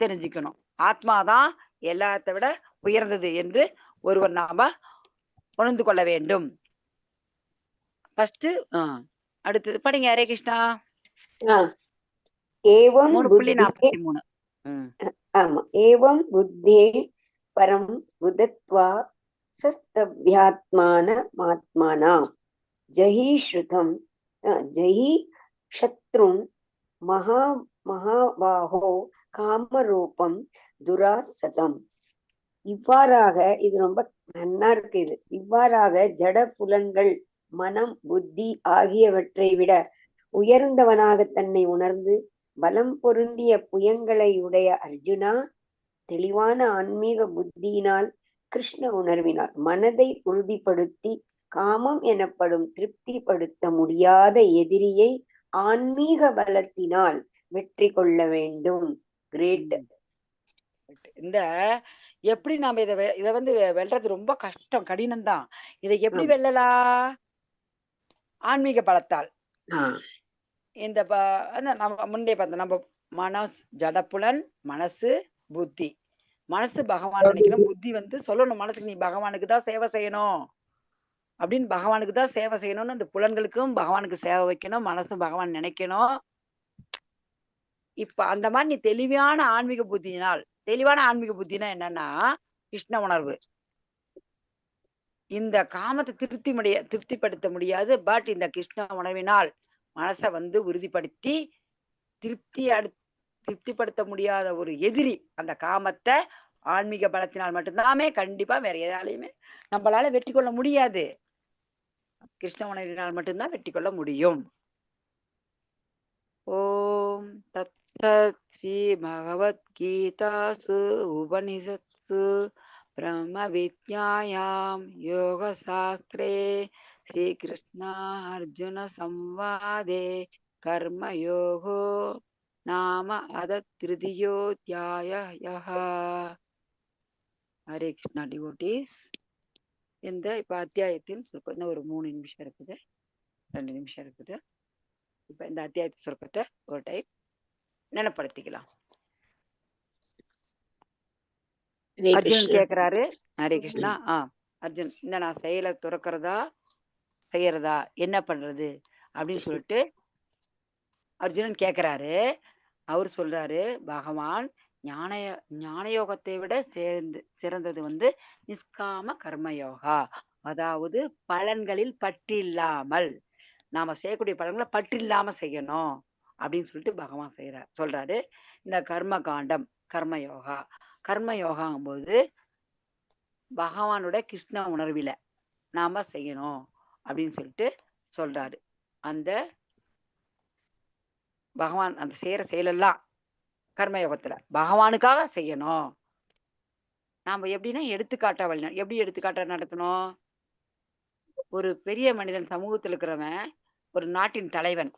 தெரிஞ்சுக்கணும். ஆத்மாதான் எல்லாத்தை விட உயர்ந்தது என்று ஒருவர் நாம உணர்ந்து கொள்ள வேண்டும். ஃபர்ஸ்ட் அடுத்தது படிங்க. ஹரே கிருஷ்ணா. 3.43. ஆமா. ஏவம் புத்தே பரம் புதத்வா சஸ்தவ்யாத்மானமாத்மானா ஜஹி ஸ்ருதம் ஜஹி சத்ரும் மகாபாஹோ காமரூபம் துராசதம். இவ்வாறாக, இது ரொம்ப நன்னா இருக்கு. இது இவ்வாறாக ஜட புலன்கள் மனம் புத்தி ஆகியவற்றை விட உயர்ந்தவனாக தன்னை உணர்ந்து பலம் பொருந்திய புயங்களை உடைய அர்ஜுனா, தெளிவான ஆன்மீக புத்தியினால் கிருஷ்ண உணர்வினால் மனதை உறுதிப்படுத்தி காமம் எனப்படும் திருப்திப்படுத்த முடியாத எதிரியை ஆன்மீக பலத்தினால் வெற்றி கொள்ள வேண்டும். கிரேட். இந்த எப்படி நாம இதை வந்து வெல்றது ரொம்ப கஷ்டம், கடினம்தான். இதை எப்படி வெல்லலாம்? ஆன்மீக பலத்தால். இந்த நம்ம முன்னே பார்த்தோம், நம்ம மனசு ஜடப்புலன், மனசு புத்தி. மனசு பகவான் நினைக்கணும், புத்தி வந்து சொல்லணும் மனசுக்கு நீ பகவானுக்கு தான் சேவை செய்யணும் அப்படின்னு, பகவானுக்கு தான் சேவை செய்யணும்னு அந்த புலன்களுக்கும் பகவானுக்கு சேவை வைக்கணும், மனசும் பகவான் நினைக்கணும். இப்ப அந்த மாதிரி நீ தெளிவான ஆன்மீக புத்தியினால், தெளிவான ஆன்மீக புத்தினா என்னன்னா கிருஷ்ண உணர்வு. இந்த காமத்தை திருப்திப்படுத்த முடியாது, பட் இந்த கிருஷ்ண உணர்வினால் மனசை வந்து உறுதிப்படுத்தி திருப்திப்படுத்த முடியாத ஒரு எதிரி அந்த காமத்தை ஆன்மீக பலத்தினால் மட்டும்தாமே, கண்டிப்பா வேற எதாலையுமே நம்மளால வெற்றி கொள்ள முடியாது. கிருஷ்ண உணர்வினால் மட்டும்தான் வெற்றி கொள்ள முடியும். ஓம் தத்சத். ஸ்ரீ பகவத்கீதாசு உபனிஷத்சு பிரம்ம வித்யாயாம் யோக சாஸ்திரே ஸ்ரீ கிருஷ்ணா அர்ஜுன சம்வாதே கர்ம யோகோ நாம திருதியோத்யாயः. ஹரே கிருஷ்ணா டிவோட்டீஸ். இந்த இப்ப அத்தியாயத்தின் சுருக்கம் ஒரு 3 நிமிஷம் இருக்குது, 2 நிமிஷம் இருக்குது. இப்ப இந்த அத்தியாயத்தின் சுருக்கத்தை ஒரு டைம் நினைப்படுத்திக்கலாம். அர்ஜுனன் கேக்குறாரு. ஹரே கிருஷ்ணா. அர்ஜுன், இந்த நான் செயலை துறக்கிறதா செய்யறதா என்ன பண்றது அப்படின்னு சொல்லிட்டு அர்ஜுனன் கேக்குறாரு. அவர் சொல்றாரு, பகவான் ஞான யோகத்தை விட சிறந்தது வந்து நிஷ்காம கர்மயோகா, அதாவது பலன்களில் பற்று இல்லாமல், நாம செய்யக்கூடிய பலன்களை பற்று இல்லாம செய்யணும் அப்படின்னு சொல்லிட்டு பகவான் சொல்றாரு. இந்த கர்ம காண்டம் கர்மயோகா, கர்மயோகாங்கும் போது பகவானோட கிருஷ்ண உணர்வில நாம செய்யணும் அப்படின்னு சொல்லிட்டு சொல்றாரு. அந்த பகவான் அந்த செய்யற செயலெல்லாம் கர்மயோகத்துல பகவானுக்காக செய்யணும். நாம எப்படின்னா எடுத்துக்காட்டா வழி, எப்படி எடுத்துக்காட்டா நடத்தணும்? ஒரு பெரிய மனிதன் சமூகத்தில் இருக்கிறவன் ஒரு நாட்டின் தலைவன்.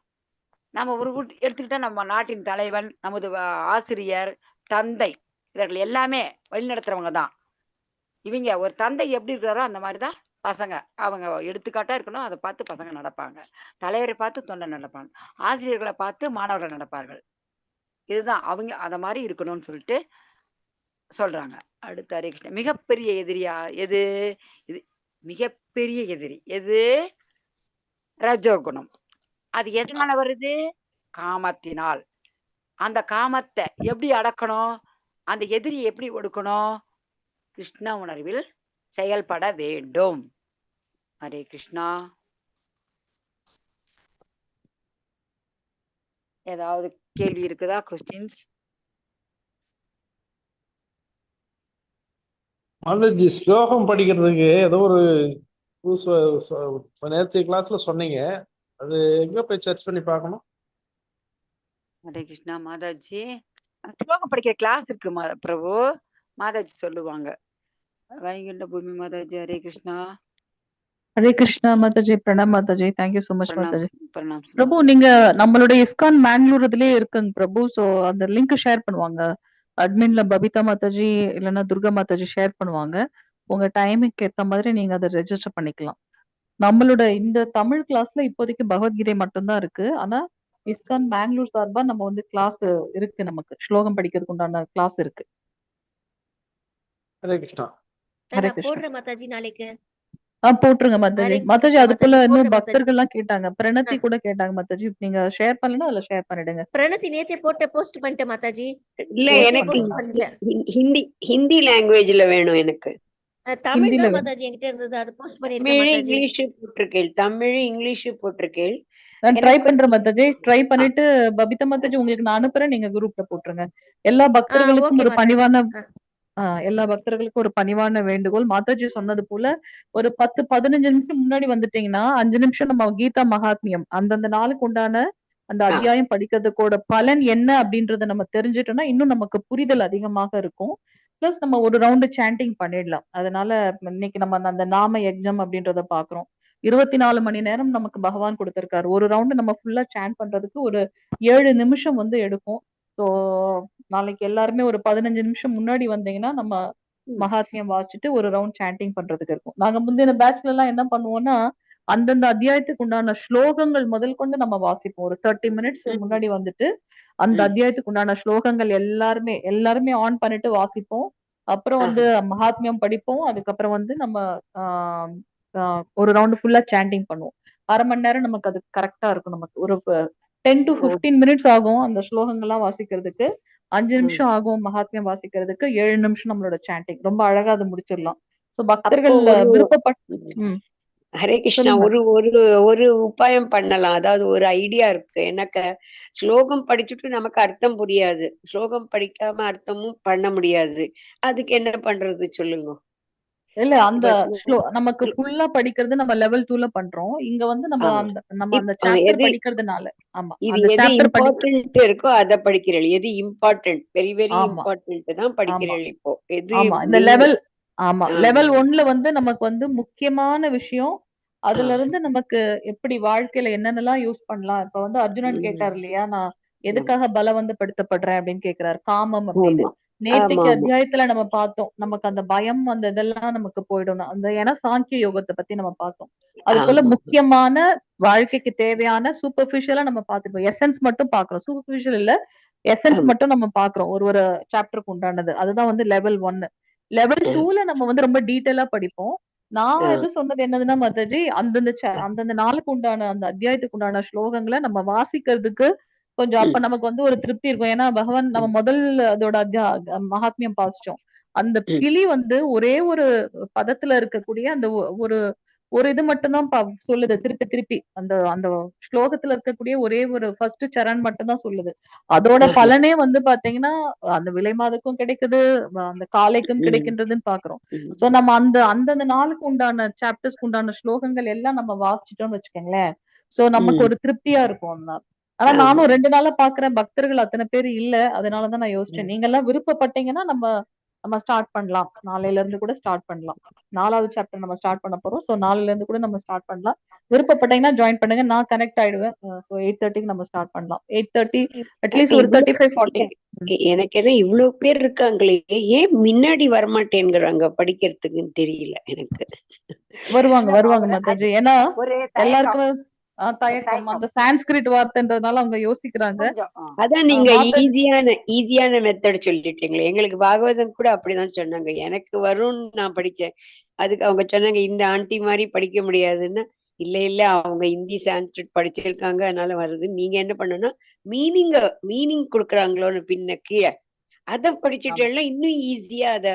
நம்ம ஒரு எடுத்துக்கிட்டா நம்ம நாட்டின் தலைவன், நமது ஆசிரியர், தந்தை, இவர்கள் எல்லாமே வழிநடத்துறவங்க தான். இவங்க ஒரு தந்தை எப்படி இருக்கிறாரோ அந்த மாதிரிதான் பசங்க, அவங்க எடுத்துக்காட்டா இருக்கணும். அதை பார்த்து பசங்க நடப்பாங்க. தலைவரை பார்த்து தொண்டை நடப்பாங்க, ஆசிரியர்களை பார்த்து மாணவர்கள் நடப்பார்கள். இதுதான் அவங்க அத மாதிரி இருக்கணும்னு சொல்லிட்டு சொல்றாங்க. அடுத்து ஹரே கிருஷ்ணா. மிகப்பெரிய எதிரியா எது? இது மிகப்பெரிய எதிரி எது? ரஜோகுணம். அது எதனால வருது? காமத்தினால். அந்த காமத்தை எப்படி அடக்கணும்? அந்த எதிரியை எப்படி ஒடுக்கணும்? கிருஷ்ண உணர்வில் செயல்பட வேண்டும். ஹரே கிருஷ்ணா. ஏதாவது கேள்வி இருக்குதா? கொஸ்டின்ஸ்? மாதாஜி ஸ்லோகம் படிக்கிறதுக்கு ஏதோ ஒரு நேற்று கிளாஸ்ல சொன்னீங்க, அது எங்க போய் சர்ச் பண்ணி பார்க்கணும்? ஹரே கிருஷ்ணா மாதாஜி. ஸ்லோகம் படிக்கிற கிளாஸ் இருக்கு பிரபு, மாதாஜி சொல்லுவாங்க. வைகுண்ட பூமி மாதாஜி. ஹரே கிருஷ்ணா. ஹரே கிருஷ்ணா மாதாஜி. பிரணாம் மாதாஜி. தேங்க்யூ சோ மச் பிரணாம் மாதாஜி. பிரணாம் பிரபு நீங்க நம்மளுடைய இஸ்கான் மேங்களூர் இதுலயே இருக்குங்க பிரபு. சோ அந்த லிங்க் ஷேர் பண்ணுவாங்க அட்மின்ல, பபிதா மாதாஜி இல்லைன்னா துர்கா மாதாஜி ஷேர் பண்ணுவாங்க. உங்க டைமுக்கு ஏத்த மாதிரி நீங்க அதை ரெஜிஸ்டர் பண்ணிக்கலாம். நம்மளோட இந்த தமிழ் கிளாஸ்ல இப்போதைக்கு பகவத்கீதை மட்டும்தான் இருக்கு. ஆனா இஸ்கான் மேங்களூர் சார்பா நம்ம வந்து கிளாஸ் இருக்கு, நமக்கு ஸ்லோகம் படிக்கிறதுக்கு உண்டான கிளாஸ் இருக்கு. ஹரே கிருஷ்ணா. ஹரே நான் கிருஷ்ணா. போடுறேன் மாதாஜி நாளைக்கு. போட்டுருங்க மாதாஜி. ஹரே மாதாஜி கிருஷ்ணா அதுக்குள்ள மாதாஜி, இன்னும் போடுறேன் பக்தர்கள் மாதாஜி. எல்லாம் கேட்டாங்க, பிரணத்தி கூட கேட்டாங்க மாதாஜி. நீங்க ஷேர் பண்ணலன்னா அதுல ஷேர் பண்ணிடுங்க. பிரணத்தி நேத்தே போஸ்ட் பண்ணிட்டேன் மாதாஜி. இல்ல, Post எனக்கு போஸ்ட் பண்ணிட்டேன். ஹிந்தி லாங்குவேஜ்ல வேணும் எனக்கு. தமிழ் ஹிந்தில தான் வேணும். மாதாஜி என்கிட்ட இருந்தது, அது போஸ்ட் பண்ணிருக்கேன் தமிழ் மாதாஜி. இங்கிலீஷ் போட்டிருக்கேள், தமிழ் இங்கிலீஷ் போட்டிருக்கேள். நான் ட்ரை எனக்கு பண்றேன் மாதாஜி. ட்ரை பண்ணிட்டு பபிதா மாதாஜி உங்களுக்கு நான் அனுப்புறேன், நீங்க குரூப்ல போட்டுருங்க. எல்லா பக்தர்களுக்கும் ஓகே ஒரு மாதாஜி. பணிவான எல்லா பக்தர்களுக்கும் ஒரு பணிவான வேண்டுகோள். மாதாஜி சொன்னது போல ஒரு 10-15 நிமிஷம் முன்னாடி வந்துட்டீங்கன்னா 5 நிமிஷம் நம்ம கீதா மகாத்மியம் அந்தந்த நாளுக்கு உண்டான அந்த அத்தியாயம் படிக்கிறதுக்கோட பலன் என்ன அப்படின்றத நம்ம தெரிஞ்சுட்டோம்னா இன்னும் நமக்கு புரிதல் அதிகமாக இருக்கும். பிளஸ் நம்ம ஒரு ரவுண்டு சாண்டிங் பண்ணிடலாம். அதனால இன்னைக்கு நம்ம அந்த நாம யஜ்ஞம் அப்படின்றத பாக்குறோம். 24 மணி நேரம் நமக்கு பகவான் கொடுத்திருக்காரு. ஒரு ரவுண்டு நம்ம ஃபுல்லா சாண்ட் பண்றதுக்கு ஒரு 7 நிமிஷம் வந்து எடுக்கும். ஸோ நாளைக்கு எல்லாருமே ஒரு 15 நிமிஷம் முன்னாடி வந்தீங்கன்னா நம்ம மகாத்மியம் வாசிச்சுட்டு ஒரு ரவுண்ட் சாண்டிங் பண்றதுக்கு இருக்கும். நாங்க முந்தின பேட்ச்ல எல்லாம் என்ன பண்ணுவோம்னா அந்தந்த அத்தியாயத்துக்கு உண்டான ஸ்லோகங்கள் முதல் கொண்டு நம்ம வாசிப்போம். ஒரு 30 மினிட்ஸ் முன்னாடி வந்துட்டு அந்த அத்தியாயத்துக்கு உண்டான ஸ்லோகங்கள் எல்லாருமே ஆன் பண்ணிட்டு வாசிப்போம். அப்புறம் வந்து மகாத்மியம் படிப்போம். அதுக்கப்புறம் வந்து நம்ம ஒரு ரவுண்ட் ஃபுல்லா சாண்டிங் பண்ணுவோம். அரை மணி நேரம் நமக்கு அது கரெக்டா இருக்கும். நமக்கு ஒரு 10 to 15 மினிட்ஸ் ஆகும் அந்த ஸ்லோகங்கள்லாம் வாசிக்கிறதுக்கு. 5 நிமிஷம் ஆகும் மகாத்மியம் வாசிக்கிறதுக்கு. 7 நிமிஷம் நம்மளோட சாண்டிங். ரொம்ப அழகா அதை முடிச்சிடலாம். சோ பக்தர்கள் விருப்பப்பட்டு ஹரே கிருஷ்ணா, ஒரு உபாயம் பண்ணலாம். அதாவது ஒரு ஐடியா இருக்கு எனக்கு. ஸ்லோகம் படிச்சுட்டு நமக்கு அர்த்தம் புரியாது, ஸ்லோகம் படிக்காம அர்த்தமும் பண்ண முடியாது. அதுக்கு என்ன பண்றது சொல்லுங்க. இல்ல அந்த நமக்கு ஃபுல்லா படிக்கிறது நம்ம லெவல் 2ல பண்றோம். இங்க வந்து நம்ம அந்த சாப்டர் படிக்கிறதுனால ஆமா இது எது இம்பார்ட்டன்ட் இருக்கோ அத படிக்கிறேன். எது இம்பார்ட்டன்ட், வெரி வெரி இம்பார்ட்டன்ட் தான் படிக்கிறேன் இப்போ. எது இந்த லெவல் லெவல் 1ல வந்து நமக்கு வந்து முக்கியமான விஷயம், அதுல இருந்து நமக்கு எப்படி வாழ்க்கையில என்னென்னலாம் யூஸ் பண்ணலாம். இப்ப வந்து அர்ஜுனன் கேட்டார் இல்லையா, நான் எதுக்காக பலவந்தப்படுத்தப்படுறேன் அப்படின்னு கேக்குறாரு, காமம் அப்படின்னு. நேற்றுக்கு அத்தியாயத்துல நம்ம பார்த்தோம், நமக்கு அந்த பயம் அந்த இதெல்லாம் நமக்கு போயிடும். அந்த ஏன்னா சாங்கிய யோகத்தை பத்தி நம்ம பார்த்தோம். அது போல முக்கியமான வாழ்க்கைக்கு தேவையான சூப்பர்ஃபிஷியலா நம்ம பார்த்துப்போம். எசன்ஸ் மட்டும் பாக்குறோம், சூப்பர்ஃபிஷியல் இல்ல, எசன்ஸ் மட்டும் நம்ம பாக்குறோம் ஒரு சாப்டருக்கு உண்டானது. அதுதான் வந்து லெவல் 1. லெவல் 2ல நம்ம வந்து ரொம்ப டீட்டெயிலா படிப்போம். நான் எது சொன்னது என்னதுன்னா மாதாஜி, அந்தந்த நாளுக்கு உண்டான அந்த அத்தியாயத்துக்கு உண்டான ஸ்லோகங்களை நம்ம வாசிக்கிறதுக்கு கொஞ்சம் அப்ப நமக்கு வந்து ஒரு திருப்தி இருக்கும். ஏன்னா பகவான் நம்ம முதல் அதோட மகாத்மியம் பாசிச்சோம். அந்த கிளி வந்து ஒரே ஒரு பதத்துல இருக்கக்கூடிய அந்த ஒரு இது மட்டும்தான் சொல்லுது திருப்பி திருப்பி. அந்த அந்த ஸ்லோகத்துல இருக்கக்கூடிய ஒரே ஒரு ஃபர்ஸ்ட் சரண் மட்டும்தான் சொல்லுது. அதோட பலனே வந்து பாத்தீங்கன்னா அந்த விலை மாதக்கும் கிடைக்குது, அந்த காலைக்கும் கிடைக்கின்றதுன்னு பாக்குறோம். சோ நம்ம அந்தந்த நாளுக்கு உண்டான சாப்டர்ஸ்க்கு உண்டான ஸ்லோகங்கள் எல்லாம் நம்ம வாசிச்சிட்டோம்னு வச்சுக்கோங்களேன். சோ நமக்கு ஒரு திருப்தியா இருக்கும் அந்த நாள். ஆனா நானும் 2 நாளா பாக்குறேன், பக்தர்கள் அத்தனை பேர் இல்ல. அதனாலதான் நான் யோசிச்சேன், நீங்க எல்லாம் விருப்பப்பட்டீங்கன்னா நம்ம ஸ்டார்ட் பண்ணலாம். நாளையில இருந்து கூட ஸ்டார்ட் பண்ணலாம். 4வது சாப்டர் நம்ம ஸ்டார்ட் பண்ண போறோம். சோ நாளையில இருந்து கூட நம்ம ஸ்டார்ட் பண்ணலாம். விருப்பப்பட்டீங்கன்னா ஜாயின் பண்ணுங்க, நான் கனெக்ட் ஆயிடுவேன். சோ 8:30க்கு நம்ம ஸ்டார்ட் பண்ணலாம். 8:30 அட்லீஸ்ட் ஒரு 35-40. எனக்கு என்ன இவ்வளவு பேர் இருக்காங்களே, ஏன் முன்னாடி வரமாட்டேங்கிறாங்க படிக்கிறதுக்குன்னு தெரியல எனக்கு. வருவாங்க மாதாஜி. ஏன்னா எல்லாருக்குமே தயக்கம், அந்த சான்ஸ்கிரிட் வார்த்தைன்றதுனால அவங்க யோசிக்கிறாங்க. அதான் நீங்க ஈஸியான மெத்தட் சொல்லிட்டீங்களே. எங்களுக்கு பாகவதம் கூட அப்படிதான் சொன்னாங்க, எனக்கு வரும்னு நான் படிச்சேன். அதுக்கு அவங்க சொன்னாங்க இந்த ஆண்டி மாதிரி படிக்க முடியாதுன்னு. இல்ல அவங்க ஹிந்தி சான்ஸ்கிரிட் படிச்சிருக்காங்க அதனால வருது. நீங்க என்ன பண்ணணும்னா மீனிங் கொடுக்குறாங்களோன்னு பின்ன கீழே அத படிச்சுட்டேன்னா இன்னும் ஈஸியா அத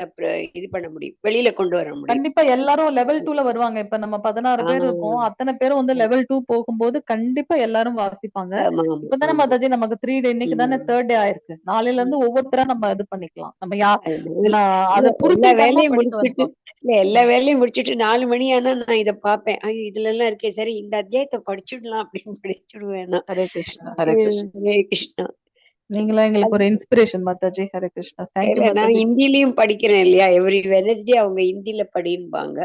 இது பண்ண முடியும், வெளியில கொண்டு வர முடியும். கண்டிப்பா எல்லாரும் லெவல் 2ல வருவாங்க. இப்ப நம்ம 16 பேர் இருக்கோம். அத்தனை பேரும் வந்து லெவல் 2 போகும்போது கண்டிப்பா எல்லாரும் வாசிப்பாங்க. ஆமா ஆமா இப்பதானே ஆமா. மாதாஜி நமக்கு 3 டே, இன்னைக்கு தானே 3rd டே ஆயிருக்கு. நாளையில இருந்து ஒவ்வொருத்தரா நம்ம இது பண்ணிக்கலாம். நம்ம அத எல்லா புரிஞ்சுக்கிட்டோம்னா வேலையும் படிக்க முடிச்சுட்டு வந்துரும். எல்லா வேலையும் முடிச்சுட்டு 4 மணி ஆனா நான் இத பாப்பேன். ஐயோ இதுல எல்லாம் இருக்கே, சரி இந்த அத்தியாயத்தை படிச்சுடலாம் அப்படின்னு படிச்சுடுவேன் நான். ஹரே கிருஷ்ணா, ஹரே கிருஷ்ணா. ஹரே கிருஷ்ணா. நீங்களா எங்களுக்கு ஒரு இன்ஸ்பிரேஷன் மாதாஜி. ஹரே கிருஷ்ணா. தேங்க்யூ இல்ல நான் மாதாஜி. ஹிந்திலயும் படிக்கிறேன் இல்லையா, எவ்ரி வெனஸ்டே அவங்க ஹிந்தில படின்பாங்க,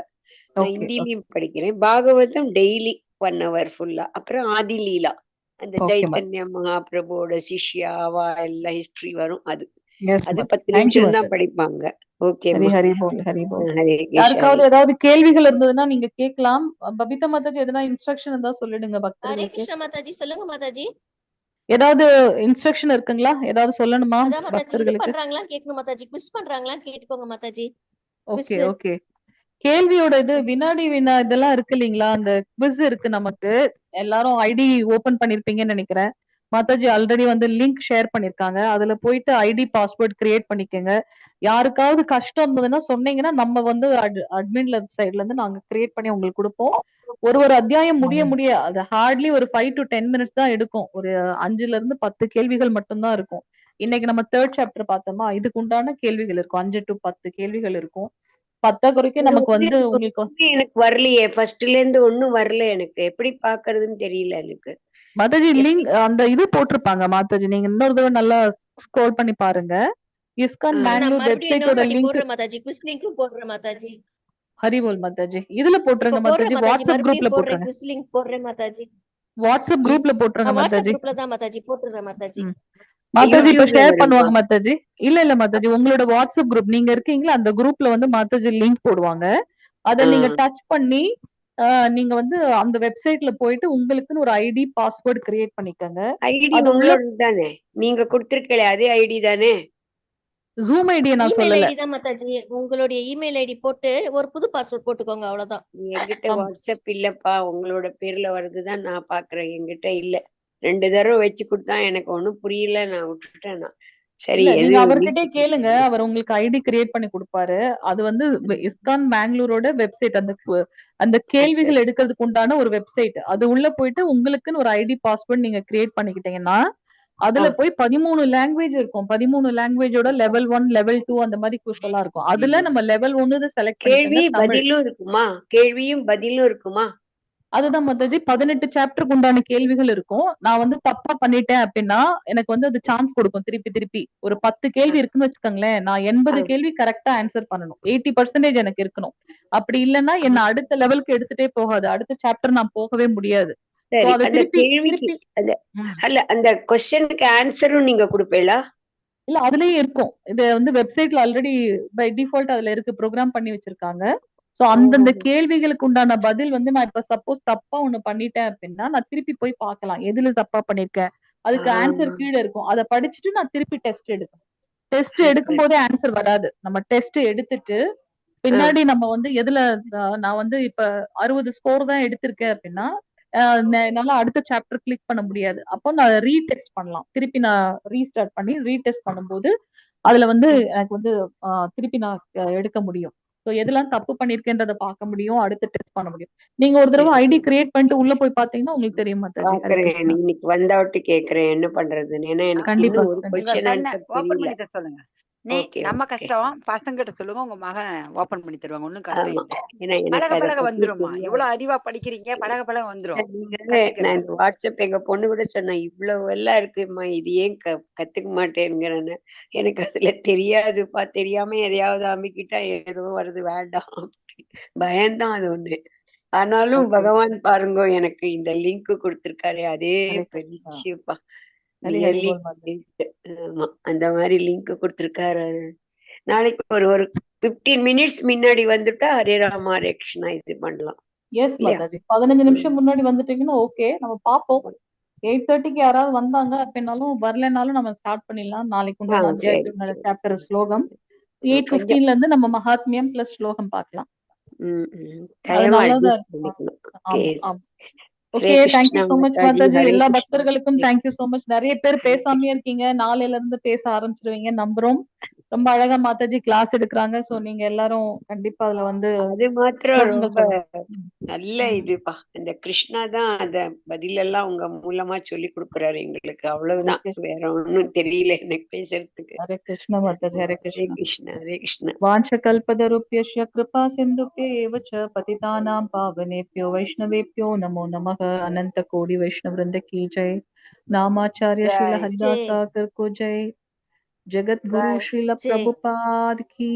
நான் ஓகே ஹிந்திலயும் படிக்கிறேன். பாகவதம் டெய்லி 1 hour ஃபுல்லா. அப்புறம் ஆதி லீலா, அந்த ஓகே சைத்தன்ய மகாபிரபுவோட சிஷ்யா அவா எல்லாம் ஹிஸ்டரி வரும், அது எஸ் அது மாதாஜி. 10 தேங்க்யூ நிமிஷம் தான் மாதாஜி. படிப்பாங்க. ஹரி ஓகேம்மா. ஹரி போல், ஹரி போல். ஹரே கிருஷ்ணா. யாருக்காவது ஏதாவது கேள்விகள் இருந்ததுன்னா நீங்க கேட்கலாம். பபிதா மாதாஜி எதனா இன்ஸ்ட்ரக்ஷன் இருந்தா சொல்லிடுங்க ஹரே பக்தர்களுக்கு. கிருஷ்ணா மாதாஜி, சொல்லுங்க மாதாஜி. ஏதாவது இன்ஸ்ட்ரக்ஷன் இருக்குங்களா? ஏதாவது சொல்லணுமா அதான் மாதாஜி, இது பக்தர்களுக்கு? பண்றாங்களா கேட்கணும் மாதாஜி, குவிஸ் பண்றாங்களா கேட்டுக்கோங்க மாதாஜி. Okay quiz okay. கேள்வியோட இது வினாடி வினா இதெல்லாம் இருக்கு இல்லைங்களா? அந்த குவிஸ் இருக்கு நமக்கு. எல்லாரும் ஐடி ஓபன் பண்ணிருப்பீங்கன்னு நினைக்கிறேன். மாதாஜி ஆல்ரெடி வந்து லிங்க் ஷேர் பண்ணிருக்காங்க. அதுல போயிட்டு ஐடி பாஸ்வேர்ட் கிரியேட் பண்ணிக்கங்க. யாருக்காவது கஷ்டம் இருந்ததுன்னா சொன்னீங்கன்னா நம்ம வந்து அட்மின்ல சைட்ல இருந்து நாங்க கிரியேட் பண்ணி உங்களுக்கு கொடுப்போம். ஒரு அத்தியாயம் முடிய அது ஹார்ட்லி ஒரு 5 to 10 மினிட்ஸ் தான் எடுக்கும். ஒரு 5ல இருந்து 10 கேள்விகள் மட்டும்தான் இருக்கும். இன்னைக்கு நம்ம 3rd சாப்டர் பார்த்தோமா, இதுக்கு உண்டான கேள்விகள் இருக்கும். 5 to 10 கேள்விகள் இருக்கும். 10 குறைக்கு நமக்கு வந்து உங்களுக்கு எனக்கு வரலையே, ஃபர்ஸ்ட்ல இருந்து ஒண்ணும் வரல, எனக்கு எப்படி பாக்குறதுன்னு தெரியல எனக்கு. மாதாஜி லிங்க் அந்த இது போட்டிருப்பாங்க மாதாஜி. நீங்க இன்னொரு தடவை நல்லா ஸ்க்ரோல் பண்ணி பாருங்க. இஸ்கான் நான் மேங்களூர் மறுபடியும் இன்னொரு வெப்சைட்டோட வாட்டி லிங்க். போடுறேன் மாதாஜி, குவிஸ் லிங்க்கும் போடுறேன் மாதாஜி. ஹரிபோல் மாதாஜி. இதுல இப்ப போட்டுருங்க போடுறேன் மாதாஜி. மாதாஜி, வாட்ஸ்அப் குரூப்ல மறுபடியும் போடுறேன், போட்டுருங்க. குவிஸ் லிங்க் போடுறேன் மாதாஜி. வாட்ஸ்அப் குரூப்ல போட்டுருங்க வாட்ஸ்அப் மாதாஜி. குரூப்ல தான் மாதாஜி போட்டுறேன் மாதாஜி. மாதாஜி இப்ப யூடியூப்ல ஷேர் வருமா? பண்ணுவாங்க மாதாஜி. இல்ல மாதாஜி, உங்களோட வாட்ஸ்அப் குரூப் நீங்க இருக்கீங்களா, அந்த குரூப்ல வந்து மாதாஜி லிங்க் போடுவாங்க. அத நீங்க டச் பண்ணி நீங்க வந்து அந்த வெப்சைட்ல போயிட்டு உங்களுக்குன்னு ஒரு ஐடி பாஸ்வேர்ட் கிரியேட் பண்ணிக்கங்க. ஐடி அது உள்ள உங்களோட தானே, நீங்க கொடுத்திருக்கல அதே ஐடி தானே? ஜூம் ஐடியை நான் இமெயில் சொல்லல. ஐடி தான் மாதாஜி, உங்களுடைய இமெயில் ஐடி போட்டு ஒரு புது பாஸ்வேர்ட் போட்டுக்கோங்க, அவ்வளவுதான். என்கிட்ட வாட்ஸ்அப் இல்லப்பா, உங்களோட பேர்ல வருதுதான் நான் பாக்குறேன், என்கிட்ட இல்ல. 2 தடவை வச்சு கொடுத்தா எனக்கு ஒண்ணும் புரியல, நான் விட்டுட்டேன் நான். சரி, இல்ல எது நீங்க அவர்கிட்டே கேளுங்க, அவர் உங்களுக்கு ஐடி கிரியேட் பண்ணி கொடுப்பாரு. அது வந்து இஸ்கான் மேங்களூரோட வெப்சைட். அந்த கேள்விகள் எடுக்கிறதுக்கு உண்டான ஒரு வெப்சைட். அது உள்ள போயிட்டு உங்களுக்குன்னு ஒரு ஐடி பாஸ்வேர்ட் நீங்க கிரியேட் பண்ணிக்கிட்டீங்கன்னா அதுல போய் 13 லாங்குவேஜ் இருக்கும். 13 லாங்குவேஜோட லெவல் 1 லெவல் 2 அந்த மாதிரி குவிஸ் எல்லாம் இருக்கும். அதுல நம்ம லெவல் 1 செலக்ட் கேள்வி பண்ணிக்கோங்க. தமிழ். பதிலும் இருக்குமா? கேள்வியும் பதிலும் இருக்குமா? அதுதான் மாதாஜி, 18 சாப்டருக்கு உண்டான கேள்விகள் இருக்கும். நான் வந்து தப்பா பண்ணிட்டேன் அப்படின்னா எனக்கு வந்து அது சான்ஸ் கொடுக்கும். திருப்பி ஒரு 10 கேள்வி இருக்குன்னு வச்சுக்கோங்களேன், நான் 80 கேள்வி கரெக்டா ஆன்சர் பண்ணணும். 80% எனக்கு இருக்கணும். அப்படி இல்லைன்னா என்ன அடுத்த லெவலுக்கு எடுத்துட்டே போகாது. அடுத்த சாப்டர் நான் போகவே முடியாது. சரி, அந்த கேள்விக்கு அந்த क्वेश्चनக்கு ஆன்சரும் நீங்க கொடுப்பீங்களா? இல்ல அதுலயே இருக்கும். இது வந்து வெப்சைட்ல ஆல்ரெடி பை டிஃபால்ட் அதுல இருக்கு, ப்ரோக்ராம் பண்ணி வச்சிருக்காங்க. சோ அந்தந்த கேள்விகளுக்கு உண்டான பதில் வந்து நான் இப்ப சப்போஸ் தப்பா ஒண்ணு பண்ணிட்டேன் அப்படின்னா நான் திருப்பி போய் பார்க்கலாம் எதுல தப்பா பண்ணிருக்கேன். அதுக்கு ஆன்சர் கீழே இருக்கும். அதை படிச்சுட்டு நான் திருப்பி டெஸ்ட் எடுக்கணும். டெஸ்ட் எடுக்கும் போதே ஆன்சர் வராது. நம்ம டெஸ்ட் எடுத்துட்டு பின்னாடி நம்ம வந்து எதுல நான் வந்து இப்ப 60 ஸ்கோர் தான் எடுத்திருக்கேன் அப்படின்னா என்னால அடுத்த சாப்டர் கிளிக் பண்ண முடியாது. அப்போ நான் ரீடெஸ்ட் பண்ணலாம். திருப்பி நான் ரீஸ்டார்ட் பண்ணி ரீடெஸ்ட் பண்ணும்போது அதுல வந்து எனக்கு வந்து திருப்பி நான் எடுக்க முடியும். சோ எதெல்லாம் தப்பு பண்ணிருக்கேன்றத பார்க்க முடியும், அடுத்து டெஸ்ட் பண்ண முடியும். நீங்க ஒரு தடவை ஐடி கிரியேட் பண்ணிட்டு உள்ள போய் பாத்தீங்கன்னா உங்களுக்கு தெரியும் மாதாஜி. பாக்குறேன், இன்னைக்கு வந்தாவிட்டு கேக்குறேன் என்ன பண்றதுன்னு. ஏன்னா எனக்கு இன்னும் ஒரு क्वेश्चन ஆன்சர் தெரியல. சொல்லுங்க. நம்ம கஷ்டம் பசங்கிட்ட சொல்லுங்க, உங்க மகன் ஓபன் பண்ணி தருவாங்க, ஒண்ணும் கஷ்டம் இல்லை. பழக வந்துருமா, எவ்வளவு அறிவா படிக்கிறீங்க, பழக வந்துரும். நான் இந்த வாட்ஸ்அப் எங்க பொண்ணு கூட சொன்னேன், இவ்வளவு எல்லாம் இருக்குமா, இது ஏன் கத்துக்க மாட்டேங்கிறேன்னு. எனக்கு அதுல தெரியாதுப்பா, தெரியாம எதையாவது அமைக்கிட்டா ஏதோ வருது, வேண்டாம் பயம்தான் அது ஒண்ணு. ஆனாலும் பகவான் பாருங்க எனக்கு இந்த லிங்க் கொடுத்திருக்காரு, அதே பெரியப்பா. ஆமா, அந்த மாதிரி லிங்க் கொடுத்திருக்காரு. நாளைக்கு ஒரு 15 மினிட்ஸ் முன்னாடி வந்துட்டா ஹரே ராமா ஹரே கிருஷ்ணா இது பண்ணலாம். எஸ் மாதாஜி, 15 நிமிஷம் முன்னாடி வந்துட்டீங்கன்னா ஓகே, நம்ம பாப்போம். 8:30க்கு யாராவது வந்தாங்க அப்படின்னாலும் வரலனாலும் நம்ம ஸ்டார்ட் பண்ணிடலாம். நாளைக்கு உண்டான அத்தியாயத்தோட சாப்டர் ஸ்லோகம் 8:15ல இருந்து நம்ம மகாத்மியம் பிளஸ் ஸ்லோகம் பார்க்கலாம். Okay, thank you so much Mataji. எல்லா பக்தர்களுக்கும் தேங்க்யூ சோ மச். நிறைய பேர் பேசாமே இருக்கீங்க, நாளையில இருந்து பேச ஆரம்பிச்சிருவீங்க நம்புறோம். ரொம்ப அழகா மாதாஜி கிளாஸ் எடுக்கிறாங்க. சோ நீங்க எல்லாரும் கண்டிப்பா அதுல வந்து அது மாத்திரம் விளக்கங்கள் ரொம்ப சொல்லணும். நல்ல இதுப்பா. இந்த கிருஷ்ணா தான் அத பதிலெல்லாம் உங்க மூலமா சொல்லி கொடுக்குறாரு எங்களுக்கு. ஹரே அவ்வளவுதான், கிருஷ்ணா, வேற ஒண்ணும் தெரியல எனக்கு பேசுறதுக்கு. ஹரே கிருஷ்ணா மாதாஜி, ஹரே ஹரே கிருஷ்ணா. கிருஷ்ணா, ஹரே கிருஷ்ணா. वाञ्छकल्पतरुभ्यश्च कृपा सिन्धुभ्य एव च पतितानां पावनेभ्यो वैष्णवेभ्यो नमो नमः। अनंत कोटि वैष्णव वृंद की जय। नामाचार्य श्रील ஜெய் हरिदास जय ठाकुर को जय। जगत गुरु ஜெய் श्रील जय प्रभुपाद की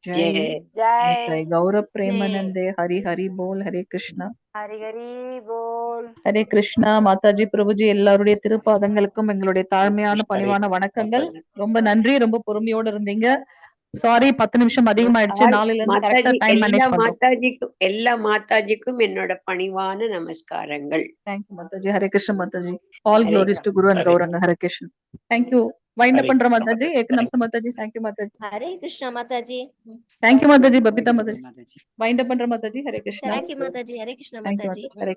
जय। ஜெய் ஜெய் निताय गौर जय प्रेमानंदे हरि हरि बोल। हरे कृष्णा, ஹரி ஹரி போல். ஹரே கிருஷ்ணா. மாதாஜி, பிரபுஜி எல்லாருடைய திருப்பாதங்களுக்கும் எங்களுடைய தாழ்மையான ஹரே பணிவான வணக்கங்கள். மாதாஜி. ரொம்ப நன்றி, ரொம்ப பொறுமையோட இருந்தீங்க. சாரி 10 நிமிஷம் அதிகமாயிடுச்சு. நாளையில இருந்து கரெக்டா மாதாஜி, டைம் மேனேஜ் பண்றோம். எல்லா மாதாஜிக்கும் என்னோட பணிவான நமஸ்காரங்கள். Thank you Mataji. Hare Krishna Mataji. All Hare glories to guru and Hare Gauranga. Hare Krishna. Thank you. Wind up Hare பண்ற கிருஷ்ண மாதாஜி. மாதாஜி. ஏக் namaste Mataji. Thank you Mataji. Hare Krishna Mata ji. Thank you Mataji. Babita Mataji. Wind up பண்ற Mataji. Hare Krishna. Thank you Mata ji. Hare Krishna thank you माता जी। மாதாஜி. ஹரே